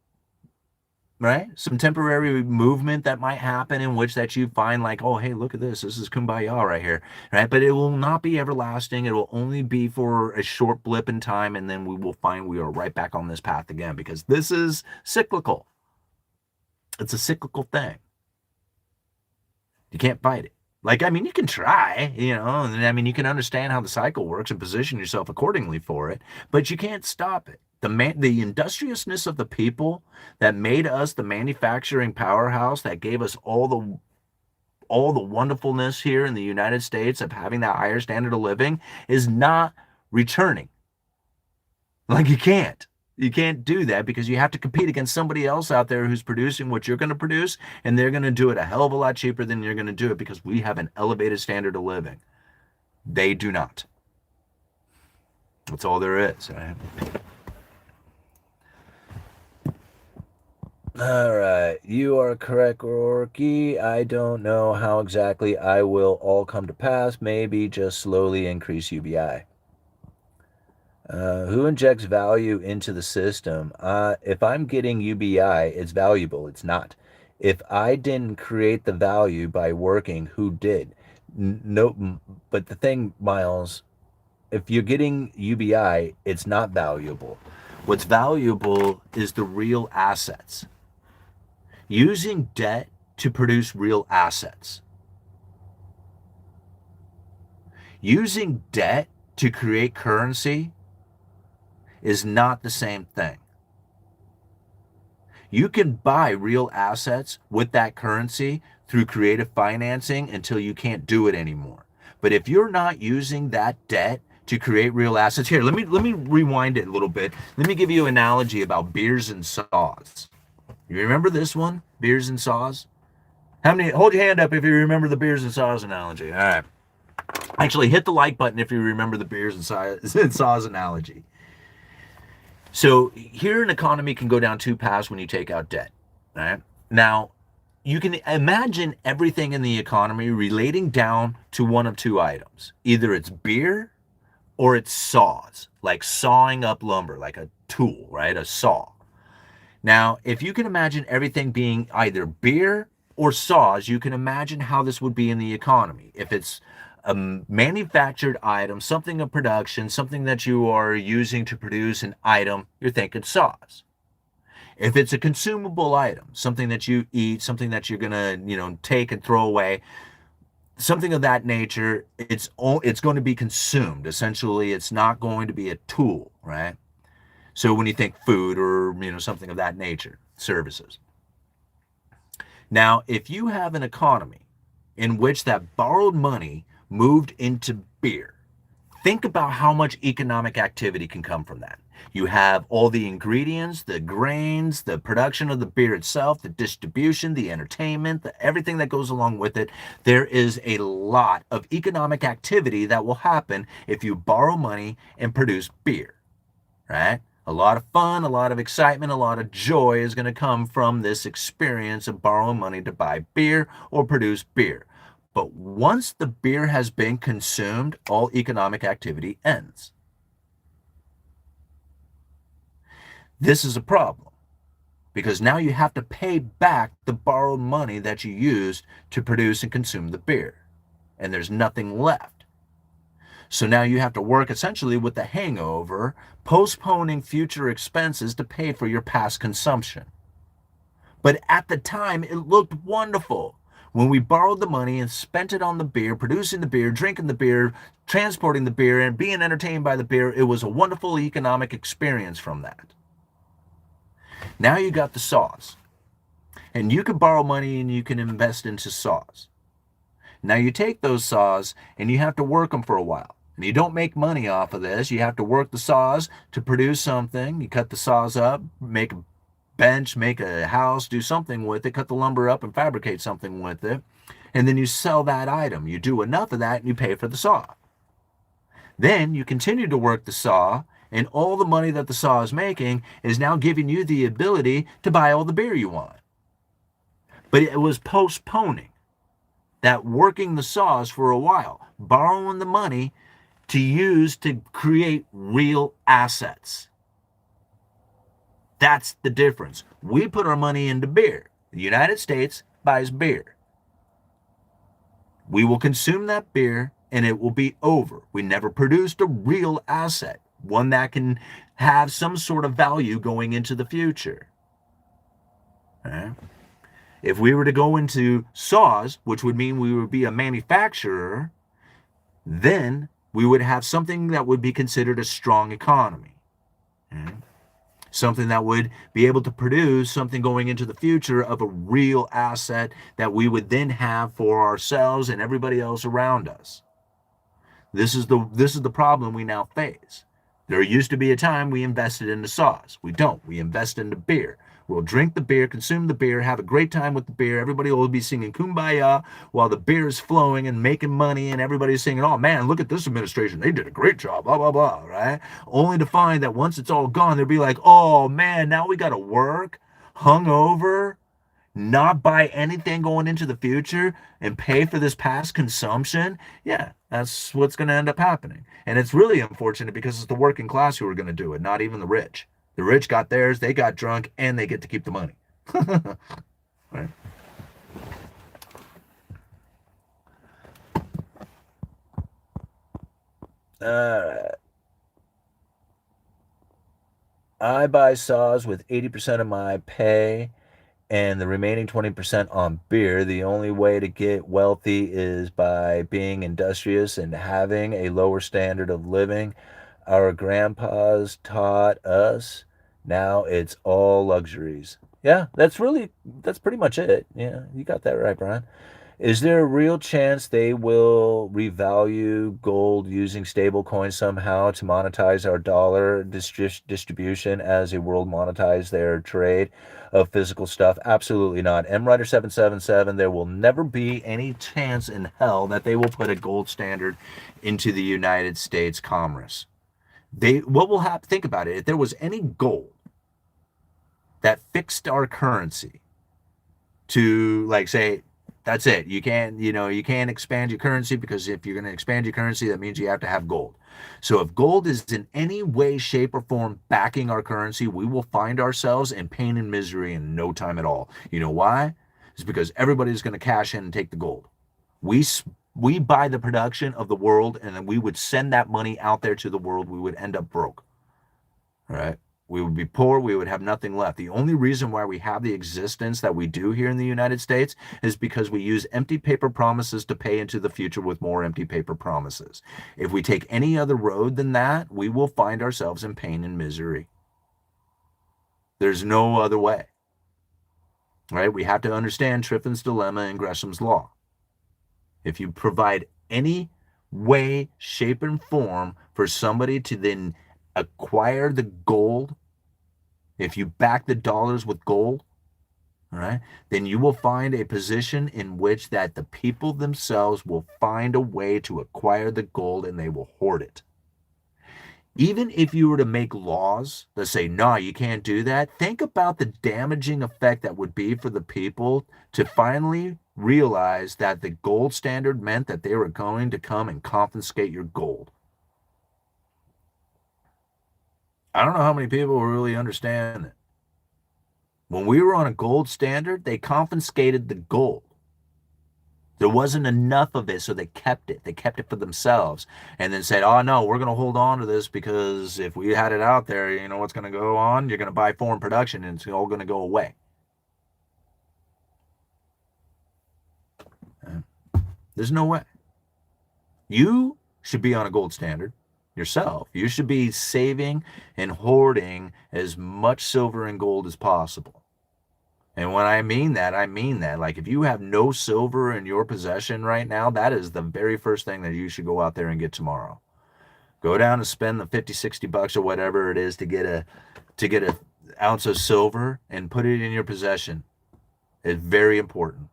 right? Some temporary movement that might happen in which that you find like, oh, hey, look at this. This is kumbaya right here, right? But it will not be everlasting. It will only be for a short blip in time, and then we will find we are right back on this path again, because this is cyclical. It's a cyclical thing. You can't fight it. Like, I mean, you can try, you know, and I mean, you can understand how the cycle works and position yourself accordingly for it, but you can't stop it. The industriousness of the people that made us the manufacturing powerhouse, that gave us all the wonderfulness here in the United States of having that higher standard of living, is not returning. Like, you can't do that, because you have to compete against somebody else out there who's producing what you're going to produce, and they're going to do it a hell of a lot cheaper than you're going to do it, because we have an elevated standard of living. They do not. That's all there is. All right, you are correct, Rourke. I don't know how exactly I will all come to pass. Maybe just slowly increase UBI. Who injects value into the system? If I'm getting UBI, it's valuable. It's not. If I didn't create the value by working, who did? No, but the thing, Miles, if you're getting UBI, it's not valuable. What's valuable is the real assets. Using debt to produce real assets. Using debt to create currency is not the same thing. You can buy real assets with that currency through creative financing until you can't do it anymore. But if you're not using that debt to create real assets, here, let me rewind it a little bit. Let me give you an analogy about beers and saws. You remember this one? Beers and saws? How many? Hold your hand up if you remember the beers and saws analogy. All right. Actually, hit the like button if you remember the beers and saws analogy. So here an economy can go down two paths when you take out debt. Right? Now, you can imagine everything in the economy relating down to one of two items. Either it's beer or it's saws, like sawing up lumber, like a tool, right? A saw. Now, if you can imagine everything being either beer or saws, you can imagine how this would be in the economy. If it's a manufactured item, something of production, something that you are using to produce an item, you're thinking saws. If it's a consumable item, something that you eat, something that you're going to, take and throw away, something of that nature, it's going to be consumed. Essentially, it's not going to be a tool, right? So when you think food or, something of that nature, services. Now, if you have an economy in which that borrowed money moved into beer, think about how much economic activity can come from that. You have all the ingredients, the grains, the production of the beer itself, the distribution, the entertainment, everything that goes along with it. There is a lot of economic activity that will happen if you borrow money and produce beer. right? A lot of fun, a lot of excitement, a lot of joy is going to come from this experience of borrowing money to buy beer or produce beer. But once the beer has been consumed, all economic activity ends. This is a problem because now you have to pay back the borrowed money that you used to produce and consume the beer, and there's nothing left. So now you have to work essentially with the hangover, postponing future expenses to pay for your past consumption. But at the time, it looked wonderful. When we borrowed the money and spent it on the beer, producing the beer, drinking the beer, transporting the beer, and being entertained by the beer, it was a wonderful economic experience from that. Now you got the saws. And you can borrow money and you can invest into saws. Now you take those saws and you have to work them for a while. And you don't make money off of this. You have to work the saws to produce something. You cut the saws up, make a bench, make a house, do something with it, cut the lumber up and fabricate something with it. And then you sell that item. You do enough of that and you pay for the saw. Then you continue to work the saw, and all the money that the saw is making is now giving you the ability to buy all the beer you want. But it was postponing that working the saws for a while, borrowing the money to use to create real assets. That's the difference. We put our money into beer. The United States buys beer. We will consume that beer and it will be over. We never produced a real asset, one that can have some sort of value going into the future. Right? If we were to go into saws, which would mean we would be a manufacturer, then we would have something that would be considered a strong economy. Right? Something that would be able to produce something going into the future of a real asset that we would then have for ourselves and everybody else around us. This is the problem we now face. There used to be a time we invested into saws. We don't. We invest into beer. We'll drink the beer, consume the beer, have a great time with the beer. Everybody will be singing Kumbaya while the beer is flowing and making money, and everybody's singing, oh man, look at this administration. They did a great job, blah, blah, blah, right? Only to find that once it's all gone, they'll be like, oh man, now we got to work, hungover, not buy anything going into the future and pay for this past consumption. Yeah, that's what's going to end up happening. And it's really unfortunate because it's the working class who are going to do it, not even the rich. The rich got theirs, they got drunk, and they get to keep the money. Right? All right. I buy saws with 80% of my pay and the remaining 20% on beer. The only way to get wealthy is by being industrious and having a lower standard of living. Our grandpas taught us. Now it's all luxuries. Yeah, that's pretty much it. Yeah, you got that right, Brian. Is there a real chance they will revalue gold using stable coins somehow to monetize our dollar distribution as a world monetize their trade of physical stuff? Absolutely not. MWriter 777, there will never be any chance in hell that they will put a gold standard into the United States commerce. What will happen? Think about it. If there was any gold that fixed our currency to, like, say, that's it. You can't expand your currency, because if you're going to expand your currency, that means you have to have gold. So if gold is in any way, shape, or form backing our currency, we will find ourselves in pain and misery in no time at all. You know why? It's because everybody's going to cash in and take the gold. We buy the production of the world, and then we would send that money out there to the world. We would end up broke. All right? We would be poor. We would have nothing left. The only reason why we have the existence that we do here in the United States is because we use empty paper promises to pay into the future with more empty paper promises. If we take any other road than that, we will find ourselves in pain and misery. There's no other way. Right? We have to understand Triffin's dilemma and Gresham's law. If you provide any way, shape, and form for somebody to then acquire the gold, if you back the dollars with gold, all right, then you will find a position in which that the people themselves will find a way to acquire the gold, and they will hoard it. Even if you were to make laws that say, no, you can't do that, think about the damaging effect that would be for the people to finally realize that the gold standard meant that they were going to come and confiscate your gold. I don't know how many people really understand it. When we were on a gold standard, they confiscated the gold. There wasn't enough of it, so they kept it. They kept it for themselves and then said, oh, no, we're going to hold on to this because if we had it out there, you know what's going to go on? You're going to buy foreign production and it's all going to go away. There's no way. You should be on a gold standard yourself. You should be saving and hoarding as much silver and gold as possible. And when I mean that, I mean that. Like if you have no silver in your possession right now, that is the very first thing that you should go out there and get tomorrow. Go down and spend the 50, 60 bucks or whatever it is to get a ounce of silver and put it in your possession. It's very important.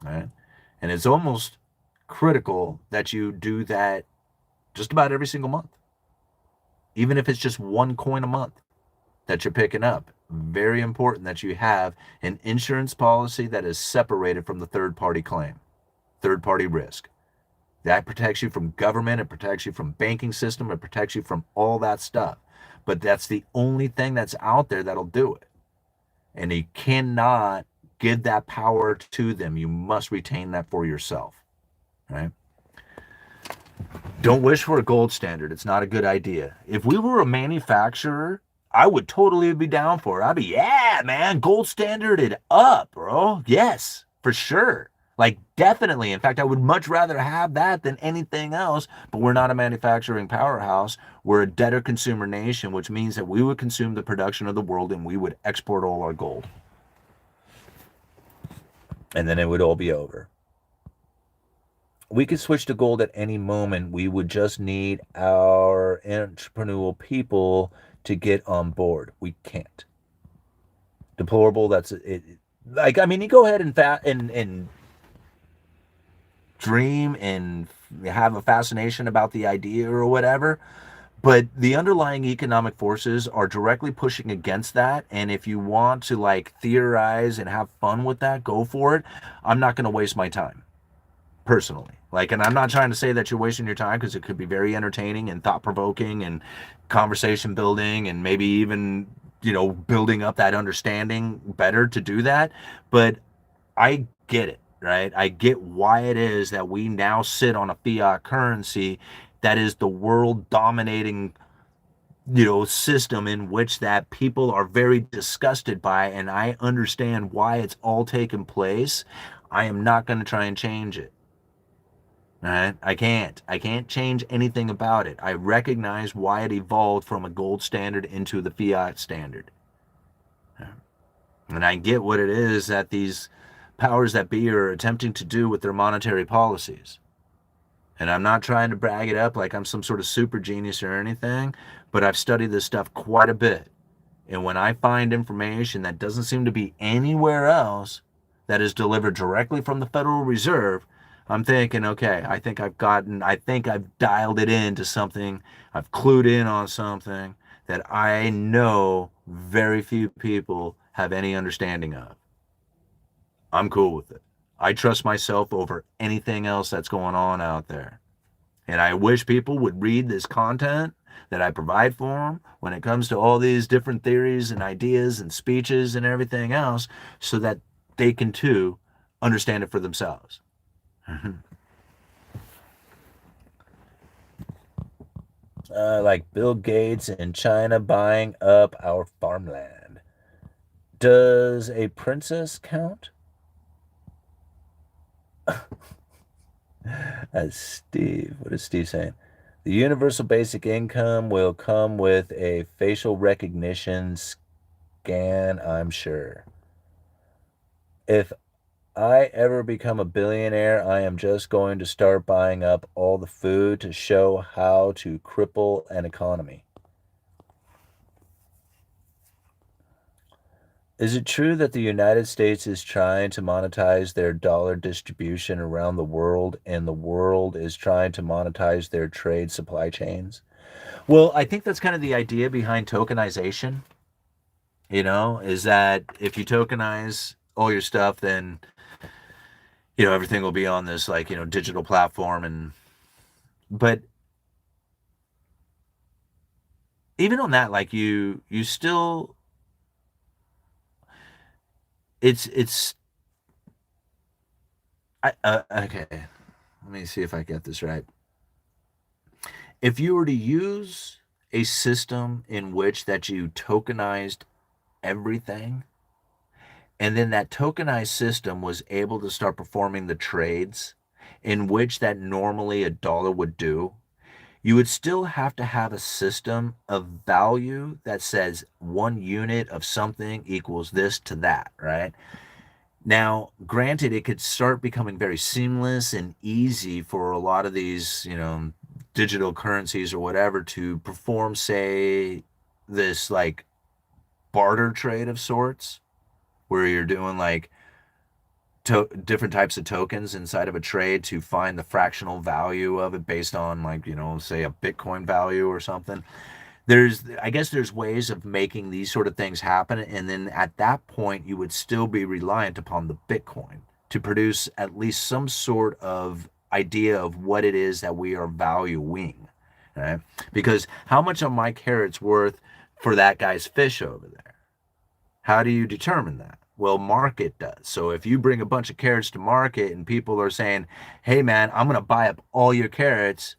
Right? And it's almost critical that you do that just about every single month. Even if it's just one coin a month that you're picking up. Very important that you have an insurance policy that is separated from the third-party claim, third-party risk. That protects you from government, it protects you from banking system, it protects you from all that stuff. But that's the only thing that's out there that'll do it. And you cannot give that power to them. You must retain that for yourself, right? Don't wish for a gold standard. It's not a good idea. If we were a manufacturer, I would totally be down for it. I'd be, yeah, man, gold standard it up, bro. Yes, for sure. Like, definitely. In fact, I would much rather have that than anything else. But we're not a manufacturing powerhouse. We're a debtor consumer nation, which means that we would consume the production of the world and we would export all our gold. And then it would all be over. We could switch to gold at any moment. We would just need our entrepreneurial people to get on board. We can't. Deplorable. That's it. Like, I mean, you go ahead and dream and have a fascination about the idea or whatever, but the underlying economic forces are directly pushing against that. And if you want to like theorize and have fun with that, go for it. I'm not going to waste my time. Personally, like, and I'm not trying to say that you're wasting your time because it could be very entertaining and thought-provoking and conversation building and maybe even, you know, building up that understanding better to do that. But I get it, right? I get why it is that we now sit on a fiat currency that is the world dominating, you know, system in which that people are very disgusted by, and I understand why it's all taken place. I am not going to try and change it. Right? I can't change anything about it. I recognize why it evolved from a gold standard into the fiat standard. And I get what it is that these powers that be are attempting to do with their monetary policies. And I'm not trying to brag it up like I'm some sort of super genius or anything, but I've studied this stuff quite a bit. And when I find information that doesn't seem to be anywhere else that is delivered directly from the Federal Reserve, I'm thinking, okay, I think I've dialed it into something, I've clued in on something that I know very few people have any understanding of. I'm cool with it. I trust myself over anything else that's going on out there. And I wish people would read this content that I provide for them when it comes to all these different theories and ideas and speeches and everything else so that they can too understand it for themselves. Like Bill Gates in China buying up our farmland. Does a princess count? That's Steve. What is Steve saying? The universal basic income will come with a facial recognition scan, I'm sure. If I ever become a billionaire, I am just going to start buying up all the food to show how to cripple an economy. Is it true that the United States is trying to monetize their dollar distribution around the world and the world is trying to monetize their trade supply chains? Well, I think that's kind of the idea behind tokenization, is that if you tokenize all your stuff, then, everything will be on this, like, digital platform. But even on that, like, you still, it's, okay, let me see if I get this right. If you were to use a system in which that you tokenized everything, and then that tokenized system was able to start performing the trades in which that normally a dollar would do, you would still have to have a system of value that says 1 unit of something equals this to that, right? Now, granted, it could start becoming very seamless and easy for a lot of these, digital currencies or whatever to perform, say, this like barter trade of sorts, where you're doing like different types of tokens inside of a trade to find the fractional value of it based on, like, say a Bitcoin value or something. I guess there's ways of making these sort of things happen, and then at that point you would still be reliant upon the Bitcoin to produce at least some sort of idea of what it is that we are valuing, right? Because how much are my carrots worth for that guy's fish over there? How do you determine that? Well, market does. So if you bring a bunch of carrots to market and people are saying, hey man, I'm going to buy up all your carrots,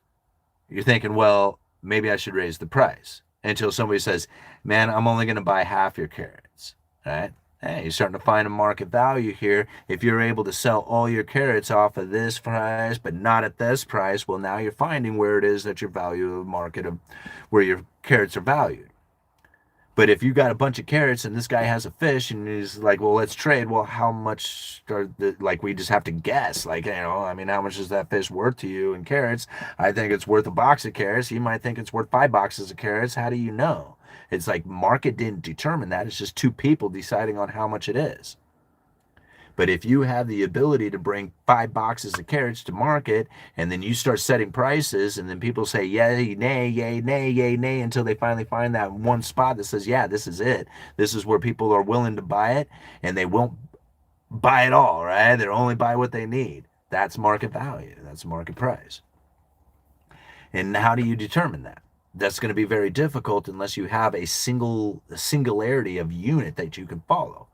you're thinking, well, maybe I should raise the price, until somebody says, man, I'm only going to buy half your carrots, right? Hey, you're starting to find a market value here. If you're able to sell all your carrots off of this price, but not at this price, well, now you're finding where it is that your value of market of where your carrots are valued. But if you got a bunch of carrots and this guy has a fish and he's like, well, let's trade. Well, how much are like, we just have to guess. Like, I mean, how much is that fish worth to you in carrots? I think it's worth a box of carrots. You might think it's worth 5 boxes of carrots. How do you know? It's like market didn't determine that. It's just two people deciding on how much it is. But if you have the ability to bring 5 boxes of carrots to market, and then you start setting prices, and then people say yay, nay, yay, nay, yay, nay, until they finally find that one spot that says, yeah, this is it. This is where people are willing to buy it, and they won't buy it all, right? They'll only buy what they need. That's market value. That's market price. And how do you determine that? That's going to be very difficult unless you have a singularity of unit that you can follow.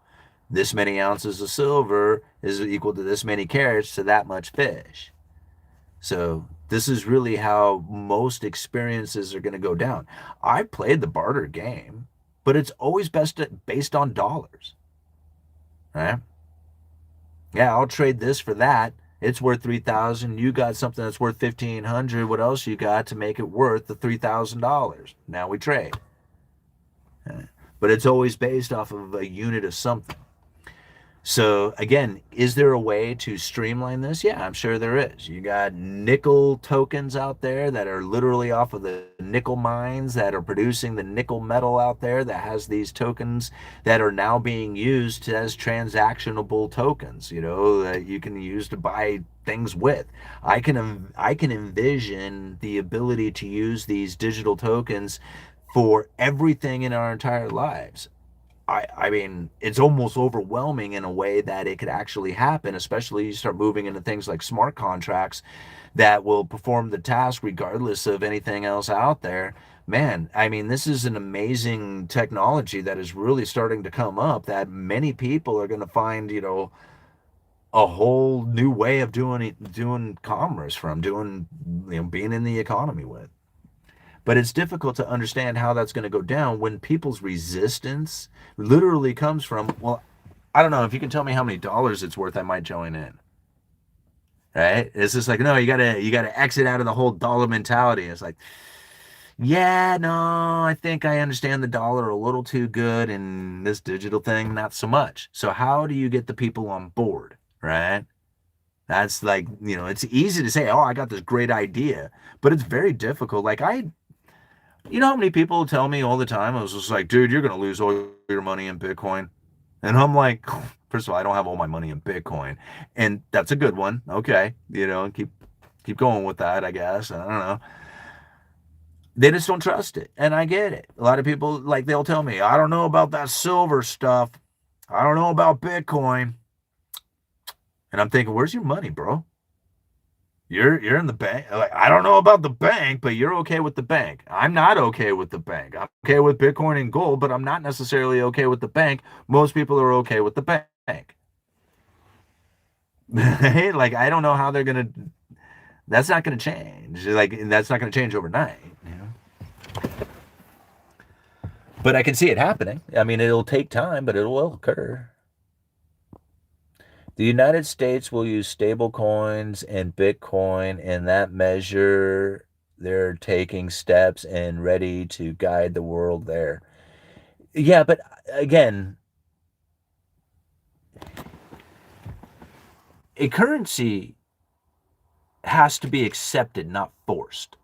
This many ounces of silver is equal to this many carrots to that much fish. So this is really how most experiences are going to go down. I played the barter game, but it's always based on dollars, right? Yeah, I'll trade this for that. It's worth 3,000. You got something that's worth 1,500. What else you got to make it worth the $3,000? Now we trade. But it's always based off of a unit of something. So again, is there a way to streamline this? Yeah, I'm sure there is. You got nickel tokens out there that are literally off of the nickel mines that are producing the nickel metal out there that has these tokens that are now being used as transactionable tokens, that you can use to buy things with. I can envision the ability to use these digital tokens for everything in our entire lives. I mean, it's almost overwhelming in a way that it could actually happen, especially you start moving into things like smart contracts that will perform the task regardless of anything else out there. Man, I mean, this is an amazing technology that is really starting to come up that many people are going to find, a whole new way of doing commerce from, being in the economy with. But it's difficult to understand how that's going to go down when people's resistance literally comes from, well, I don't know, if you can tell me how many dollars it's worth, I might join in. Right? It's just like, no, you gotta exit out of the whole dollar mentality. It's like, yeah, no, I think I understand the dollar a little too good, and this digital thing not so much. So how do you get the people on board? Right? That's like, it's easy to say, oh, I got this great idea, but it's very difficult. Like, how many people tell me all the time, I was just like, dude, you're going to lose all your money in Bitcoin. And I'm like, first of all, I don't have all my money in Bitcoin. And that's a good one. Okay. Keep going with that, I guess. I don't know. They just don't trust it. And I get it. A lot of people, like, they'll tell me, I don't know about that silver stuff. I don't know about Bitcoin. And I'm thinking, where's your money, bro? You're in the bank. Like, I don't know about the bank, but you're okay with the bank. I'm not okay with the bank. I'm okay with Bitcoin and gold, but I'm not necessarily okay with the bank. Most people are okay with the bank. Like, I don't know how they're gonna. That's not gonna change. Like, that's not gonna change overnight. You know? But I can see it happening. I mean, it'll take time, but it will occur. The United States will use stable coins and Bitcoin, and that measure they're taking steps and ready to guide the world there. Yeah, but again, a currency has to be accepted, not forced.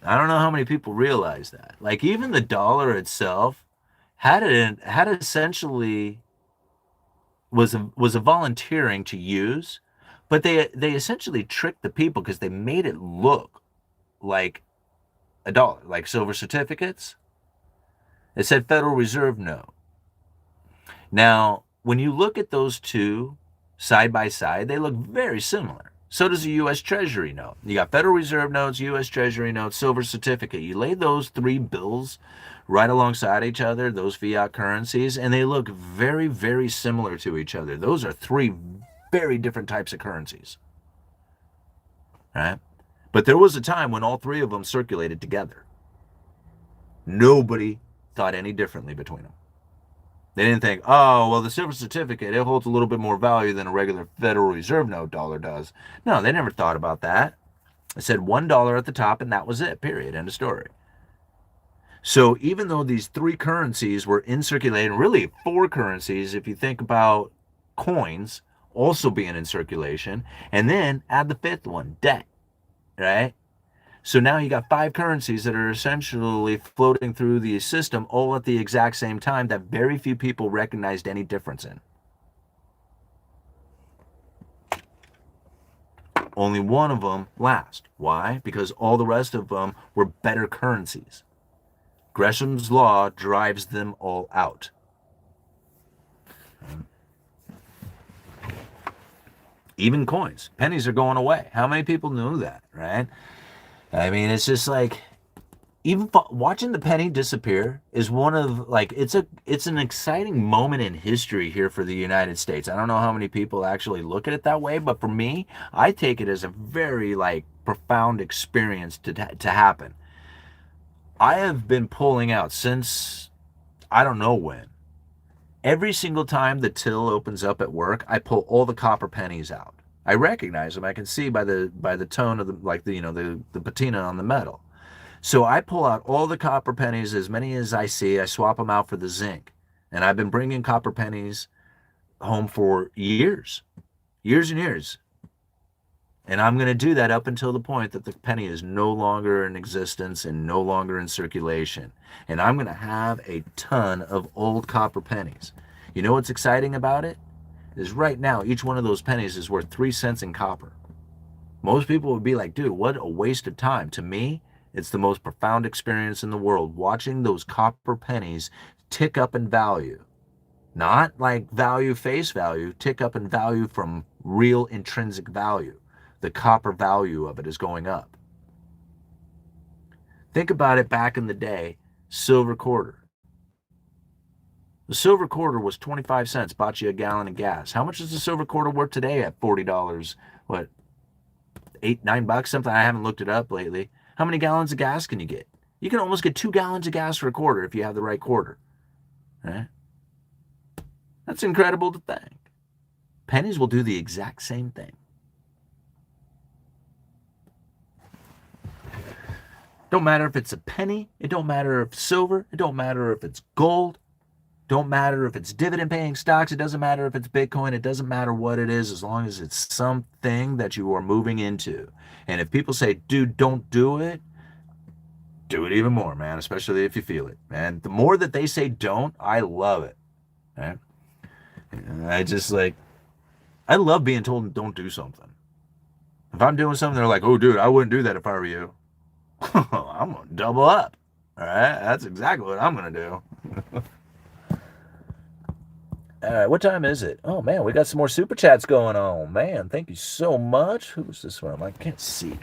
I don't know how many people realize that. Like even the dollar itself had essentially was a volunteering to use, but they essentially tricked the people because they made it look like a dollar, like silver certificates. It said Federal Reserve note. Now, when you look at those two side by side, they look very similar. So does a U.S. Treasury note. You got Federal Reserve notes, U.S. Treasury notes, silver certificate. You lay those three bills right alongside each other, those fiat currencies, and they look very, very similar to each other. Those are three very different types of currencies, right? But there was a time when all three of them circulated together. Nobody thought any differently between them. They didn't think, oh, well, the silver certificate, it holds a little bit more value than a regular Federal Reserve note dollar does. No, they never thought about that. It said $1 at the top, and that was it, period, end of story. So even though these three currencies were in circulation, really four currencies, if you think about coins also being in circulation, and then add the fifth one, debt, right? So now you got five currencies that are essentially floating through the system all at the exact same time that very few people recognized any difference in. Only one of them lasts. Why? Because all the rest of them were better currencies. Gresham's law drives them all out. Even coins, pennies are going away. How many people knew that, right? I mean, it's just like even watching the penny disappear is one of like it's an exciting moment in history here for the United States. I don't know how many people actually look at it that way, but for me, I take it as a very like profound experience to happen. I have been pulling out since I don't know when. Every single time the till opens up at work, I pull all the copper pennies out. I recognize them. I can see by the tone of the like the the patina on the metal. So I pull out all the copper pennies, as many as I see. I swap them out for the zinc, and I've been bringing copper pennies home for years, years and years. And I'm going to do that up until the point that the penny is no longer in existence and no longer in circulation. And I'm going to have a ton of old copper pennies. You know what's exciting about it? Is right now each one of those pennies is worth 3 cents in copper. Most people would be like, dude, what a waste of time. To me, it's the most profound experience in the world, watching those copper pennies tick up in value. Not like value, face value, tick up in value from real intrinsic value. The copper value of it is going up. Think about it back in the day, silver quarter. The silver quarter was 25 cents, bought you a gallon of gas. How much is the silver quarter worth today at $40? What, $8, $9, something? I haven't looked it up lately. How many gallons of gas can you get? You can almost get 2 gallons of gas for a quarter if you have the right quarter. Right? That's incredible to think. Pennies will do the exact same thing. Don't matter if it's a penny. It don't matter if it's silver. It don't matter if it's gold. Don't matter if it's dividend paying stocks. It doesn't matter if it's Bitcoin. It doesn't matter what it is as long as it's something that you are moving into. And if people say, dude, don't do it even more, man, especially if you feel it. Man, the more that they say don't, I love it. Right? I just like, I love being told don't do something. If I'm doing something, they're like, "Oh, dude, I wouldn't do that if I were you." I'm gonna double up. All right, that's exactly what I'm gonna do. All right, what time is it? Oh man, we got some more super chats going on. Man, thank you so much. Who's this from? I can't see.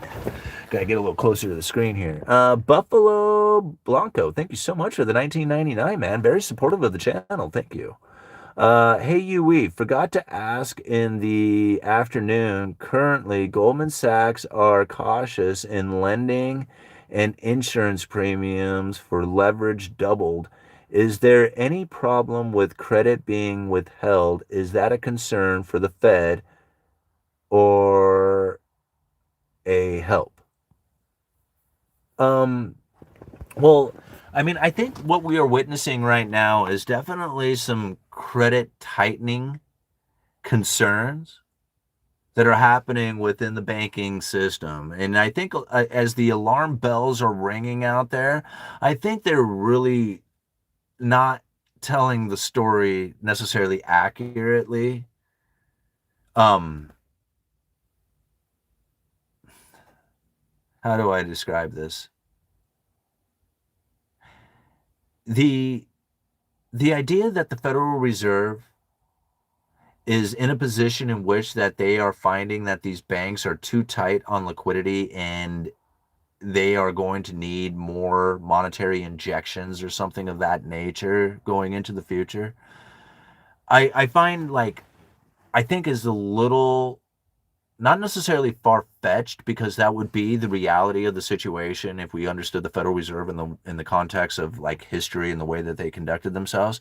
Gotta get a little closer to the screen here. Buffalo Blanco, thank you so much for the 1999, man. Very supportive of the channel. Thank you. Hey, UE, forgot to ask in the afternoon. Currently, Goldman Sachs are cautious in lending and insurance premiums for leverage doubled. Is there any problem with credit being withheld? Is that a concern for the Fed or a help? Um, well, I mean, I think what we are witnessing right now is definitely some credit tightening concerns that are happening within the banking system. And I think as the alarm bells are ringing out there, I think they're really not telling the story necessarily accurately. Um, how do I describe this? The the idea that the Federal Reserve is in a position in which that they are finding that these banks are too tight on liquidity and they are going to need more monetary injections or something of that nature going into the future. I find like I think is a little not necessarily far-fetched because that would be the reality of the situation if we understood the Federal Reserve in the context of like history and the way that they conducted themselves.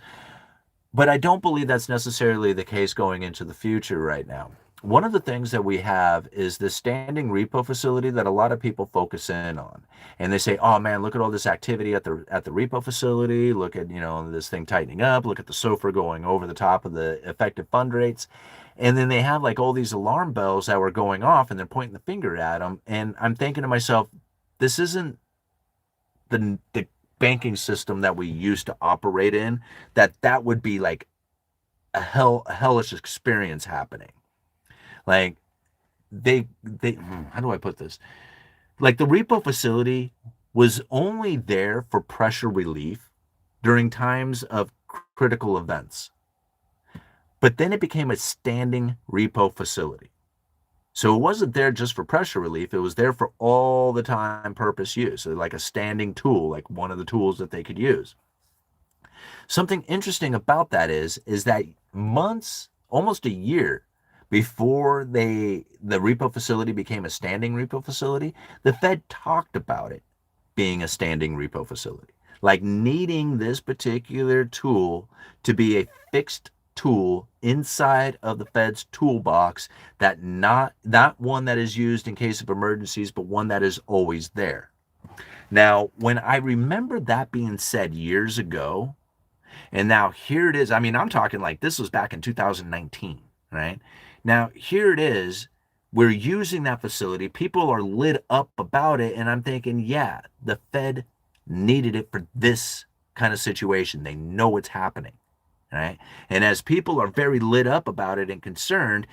But I don't believe that's necessarily the case going into the future right now. One of the things that we have is the standing repo facility that a lot of people focus in on. And they say, "Oh man, look at all this activity at the repo facility. Look at, this thing tightening up. Look at the SOFR going over the top of the effective fund rates." And then they have like all these alarm bells that were going off and they're pointing the finger at them. And I'm thinking to myself, this isn't the banking system that we used to operate in, that would be like a hellish experience happening. Like they how do I put this? Like the repo facility was only there for pressure relief during times of critical events. But then it became a standing repo facility. So it wasn't there just for pressure relief, it was there for all the time purpose use, so like a standing tool, like one of the tools that they could use. Something interesting about that is that months, almost a year before the repo facility became a standing repo facility, the Fed talked about it being a standing repo facility, like needing this particular tool to be a fixed tool inside of the Fed's toolbox, that not one that is used in case of emergencies, but one that is always there. Now, when I remember that being said years ago, and now here it is. I mean, I'm talking like this was back in 2019, right? Now, here it is. We're using that facility. People are lit up about it. And I'm thinking, yeah, the Fed needed it for this kind of situation. They know it's happening, right? And as people are very lit up about it and concerned,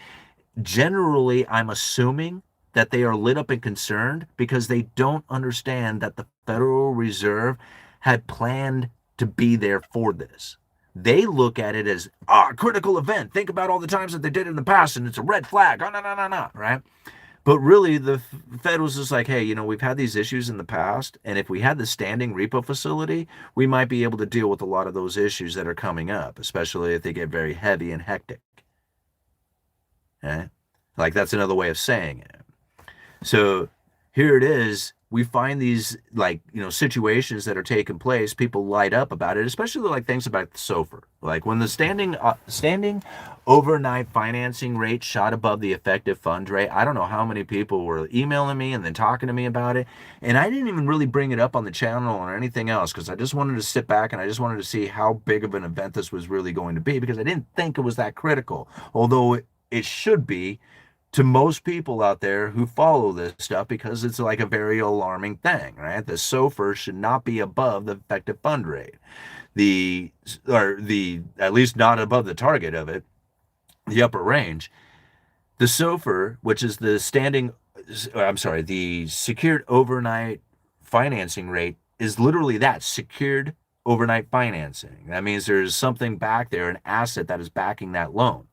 generally, I'm assuming that they are lit up and concerned because they don't understand that the Federal Reserve had planned to be there for this. They look at it as a critical event. Think about all the times that they did it in the past, and it's a red flag. Oh, no, no, no, no, right? But really, the Fed was just like, hey, we've had these issues in the past, and if we had the standing repo facility, we might be able to deal with a lot of those issues that are coming up, especially if they get very heavy and hectic. Okay? Like that's another way of saying it. So here it is. We find these like situations that are taking place. People light up about it, especially like things about the SOFR. Like when the standing overnight financing rate shot above the effective fund rate. I don't know how many people were emailing me and then talking to me about it, and I didn't even really bring it up on the channel or anything else because I just wanted to sit back and I just wanted to see how big of an event this was really going to be because I didn't think it was that critical, although it should be to most people out there who follow this stuff because it's like a very alarming thing, right? The SOFR should not be above the effective fund rate. The at least not above the target of it, the upper range. The SOFR, which is the standing I'm sorry, the secured overnight financing rate is literally that, secured overnight financing. That means there's something back there, an asset that is backing that loan.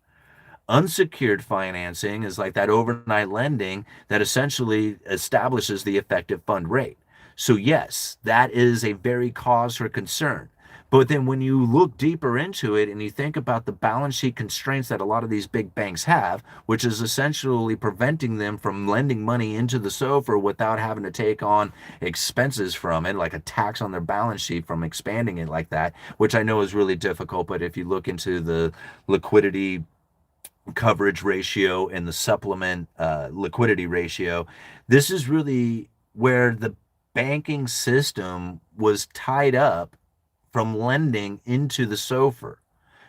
Unsecured financing is like that overnight lending that essentially establishes the effective fund rate. So, yes, that is a very cause for concern. But then when you look deeper into it and you think about the balance sheet constraints that a lot of these big banks have, which is essentially preventing them from lending money into the SOFR without having to take on expenses from it, like a tax on their balance sheet from expanding it like that, which I know is really difficult. But if you look into the liquidity coverage ratio and the supplement liquidity ratio, this is really where the banking system was tied up from lending into the SOFR.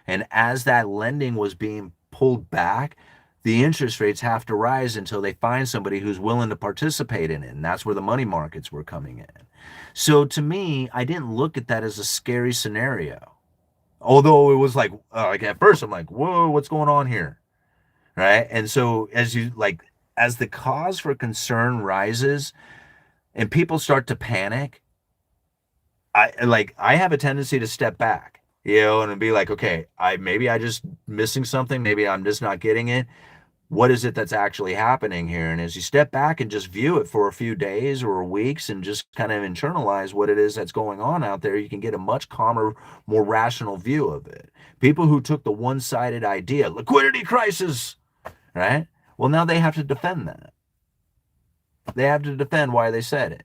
And as that lending was being pulled back, the interest rates have to rise until they find somebody who's willing to participate in it. And that's where the money markets were coming in. So to me, I didn't look at that as a scary scenario. Although it was like at first, I'm like, whoa, what's going on here? Right. And so as the cause for concern rises and people start to panic, I have a tendency to step back, and be like, okay, I just missing something, maybe I'm just not getting it. What is it that's actually happening here? And as you step back and just view it for a few days or weeks and just kind of internalize what it is that's going on out there, you can get a much calmer, more rational view of it. People who took the one-sided idea, liquidity crisis, right? Well, now they have to defend that. They have to defend why they said it,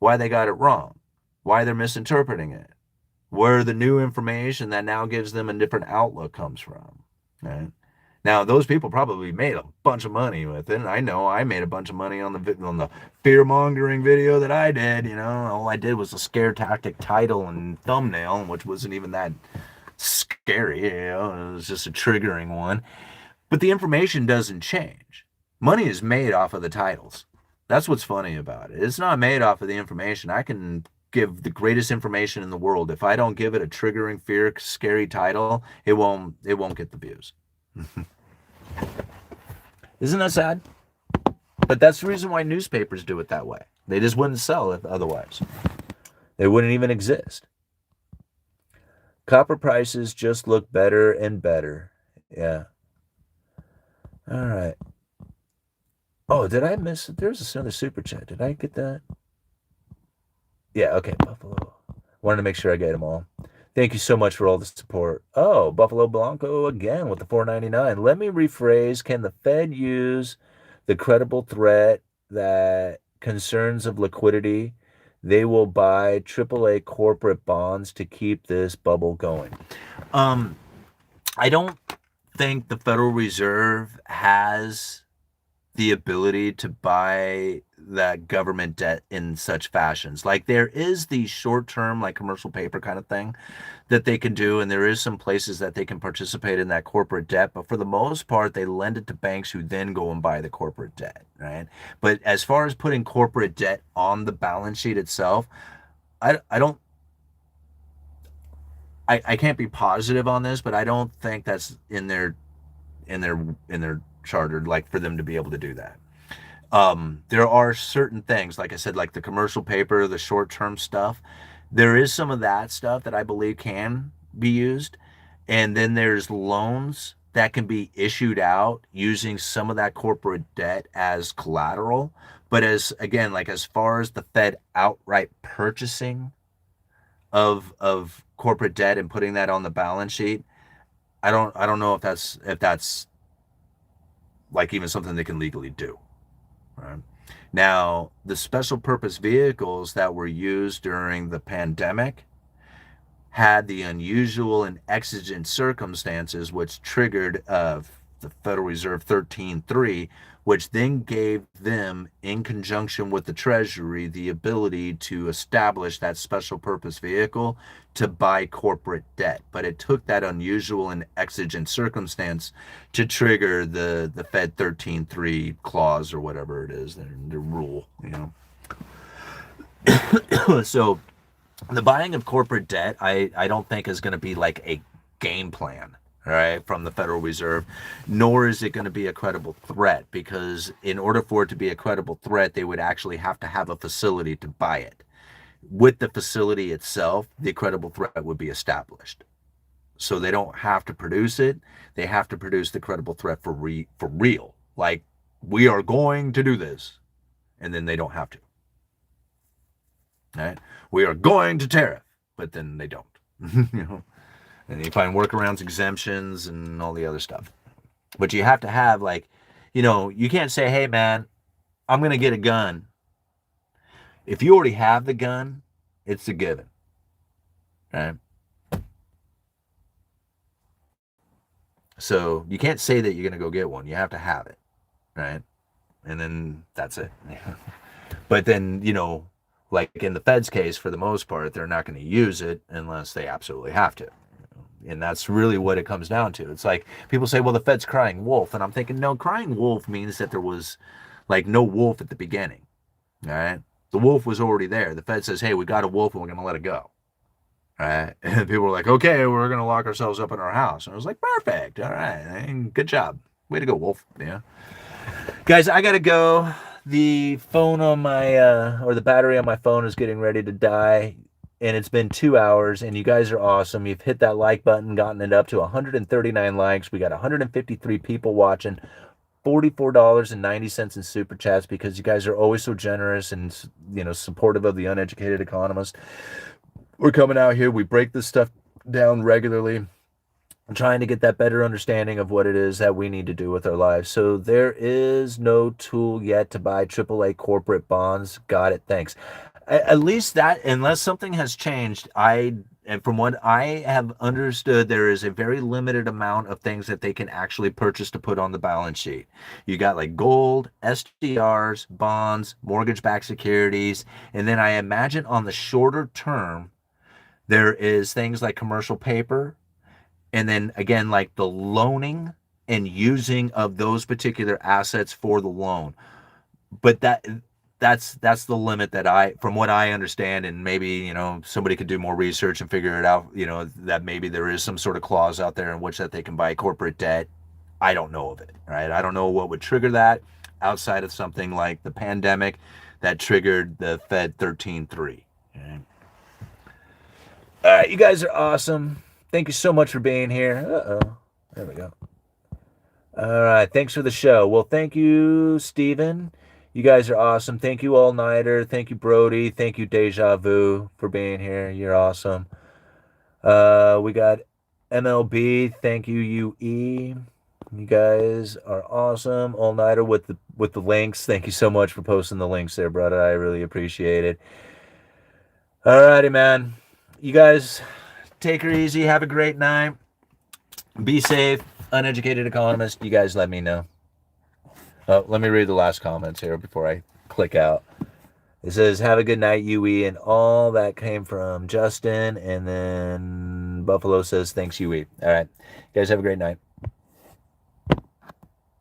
why they got it wrong, why they're misinterpreting it, where the new information that now gives them a different outlook comes from. Right? Now, those people probably made a bunch of money with it. And I know I made a bunch of money on the fear mongering video that I did. All I did was a scare tactic title and thumbnail, which wasn't even that scary. It was just a triggering one. But the information doesn't change. Money is made off of the titles. That's what's funny about it. It's not made off of the information. I can give the greatest information in the world. If I don't give it a triggering, fear, scary title, it won't get the views. Isn't that sad? But that's the reason why newspapers do it that way. They just wouldn't sell it otherwise. They wouldn't even exist. Copper prices just look better and better. Yeah. All right. Oh, did I miss it? There's another super chat. Did I get that? Yeah, okay, Buffalo. Wanted to make sure I get them all. Thank you so much for all the support. Oh, Buffalo Blanco again with the $4.99. Let me rephrase. Can the Fed use the credible threat that concerns of liquidity, they will buy AAA corporate bonds to keep this bubble going? I don't think the Federal Reserve has the ability to buy that government debt in such fashions. Like there is the short-term, like commercial paper kind of thing that they can do, and there is some places that they can participate in that corporate debt, but for the most part, they lend it to banks who then go and buy the corporate debt, right? But as far as putting corporate debt on the balance sheet itself, I don't I can't be positive on this, but I don't think that's in their charter, like for them to be able to do that. There are certain things, like I said, like the commercial paper, the short-term stuff. There is some of that stuff that I believe can be used. And then there's loans that can be issued out using some of that corporate debt as collateral. But as far as the Fed outright purchasing of corporate debt and putting that on the balance sheet, I don't know if that's like even something they can legally do. Right? Now, the special purpose vehicles that were used during the pandemic had the unusual and exigent circumstances which triggered the Federal Reserve 13.3, which then gave them, in conjunction with the Treasury, the ability to establish that special purpose vehicle to buy corporate debt. But it took that unusual and exigent circumstance to trigger the Fed 13.3 clause or whatever it is, the rule, So the buying of corporate debt, I don't think is going to be like a game plan, all right, from the Federal Reserve, nor is it going to be a credible threat, because in order for it to be a credible threat, they would actually have to have a facility to buy it. With the facility itself, the credible threat would be established. So they don't have to produce it. They have to produce the credible threat for real. Like, we are going to do this, and then they don't have to. Right? We are going to tariff, but then they don't. you know, and you find workarounds, exemptions, and all the other stuff. But you have to have, like, you can't say, "Hey, man, I'm gonna get a gun." If you already have the gun, it's a given, right? So you can't say that you're gonna go get one. You have to have it, right? And then that's it. But then, like in the Fed's case, for the most part, they're not going to use it unless they absolutely have to. And that's really what it comes down to. It's like people say, well, the Fed's crying wolf. And I'm thinking, no, crying wolf means that there was like no wolf at the beginning. All right. The wolf was already there. The Fed says, hey, we got a wolf and we're going to let it go. All right. And people were like, okay, we're going to lock ourselves up in our house. And I was like, perfect. All right. Good job. Way to go, wolf. Yeah. Guys, I got to go. The phone on my, or the battery on my phone is getting ready to die. And it's been 2 hours, and you guys are awesome. You've hit that like button, gotten it up to 139 likes. We got 153 people watching, $44.90 in super chats, because you guys are always so generous and, supportive of the Uneducated Economist. We're coming out here. We break this stuff down regularly. I'm trying to get that better understanding of what it is that we need to do with our lives. So there is no tool yet to buy AAA corporate bonds. Got it. Thanks. At least that, unless something has changed, and from what I have understood, there is a very limited amount of things that they can actually purchase to put on the balance sheet. You got like gold, SDRs, bonds, mortgage-backed securities, and then I imagine on the shorter term, there is things like commercial paper, and then again, like the loaning and using of those particular assets for the loan. But that's the limit that from what I understand, and maybe, somebody could do more research and figure it out, that maybe there is some sort of clause out there in which that they can buy corporate debt. I don't know of it, right? I don't know what would trigger that outside of something like the pandemic that triggered the Fed 13.3. Okay? All right, you guys are awesome. Thank you so much for being here. Uh-oh. There we go. All right. Thanks for the show. Well, thank you, Steven. You guys are awesome. Thank you, All Nighter. Thank you, Brody. Thank you, Deja Vu, for being here. You're awesome. We got MLB. Thank you, UE. You guys are awesome. All Nighter with the links. Thank you so much for posting the links there, brother. I really appreciate it. All righty, man. You guys take her easy. Have a great night. Be safe. Uneducated Economist. You guys let me know. Let me read the last comments here before I click out. It says, have a good night, UE. And all that came from Justin. And then Buffalo says, thanks, UE. All right. You guys have a great night.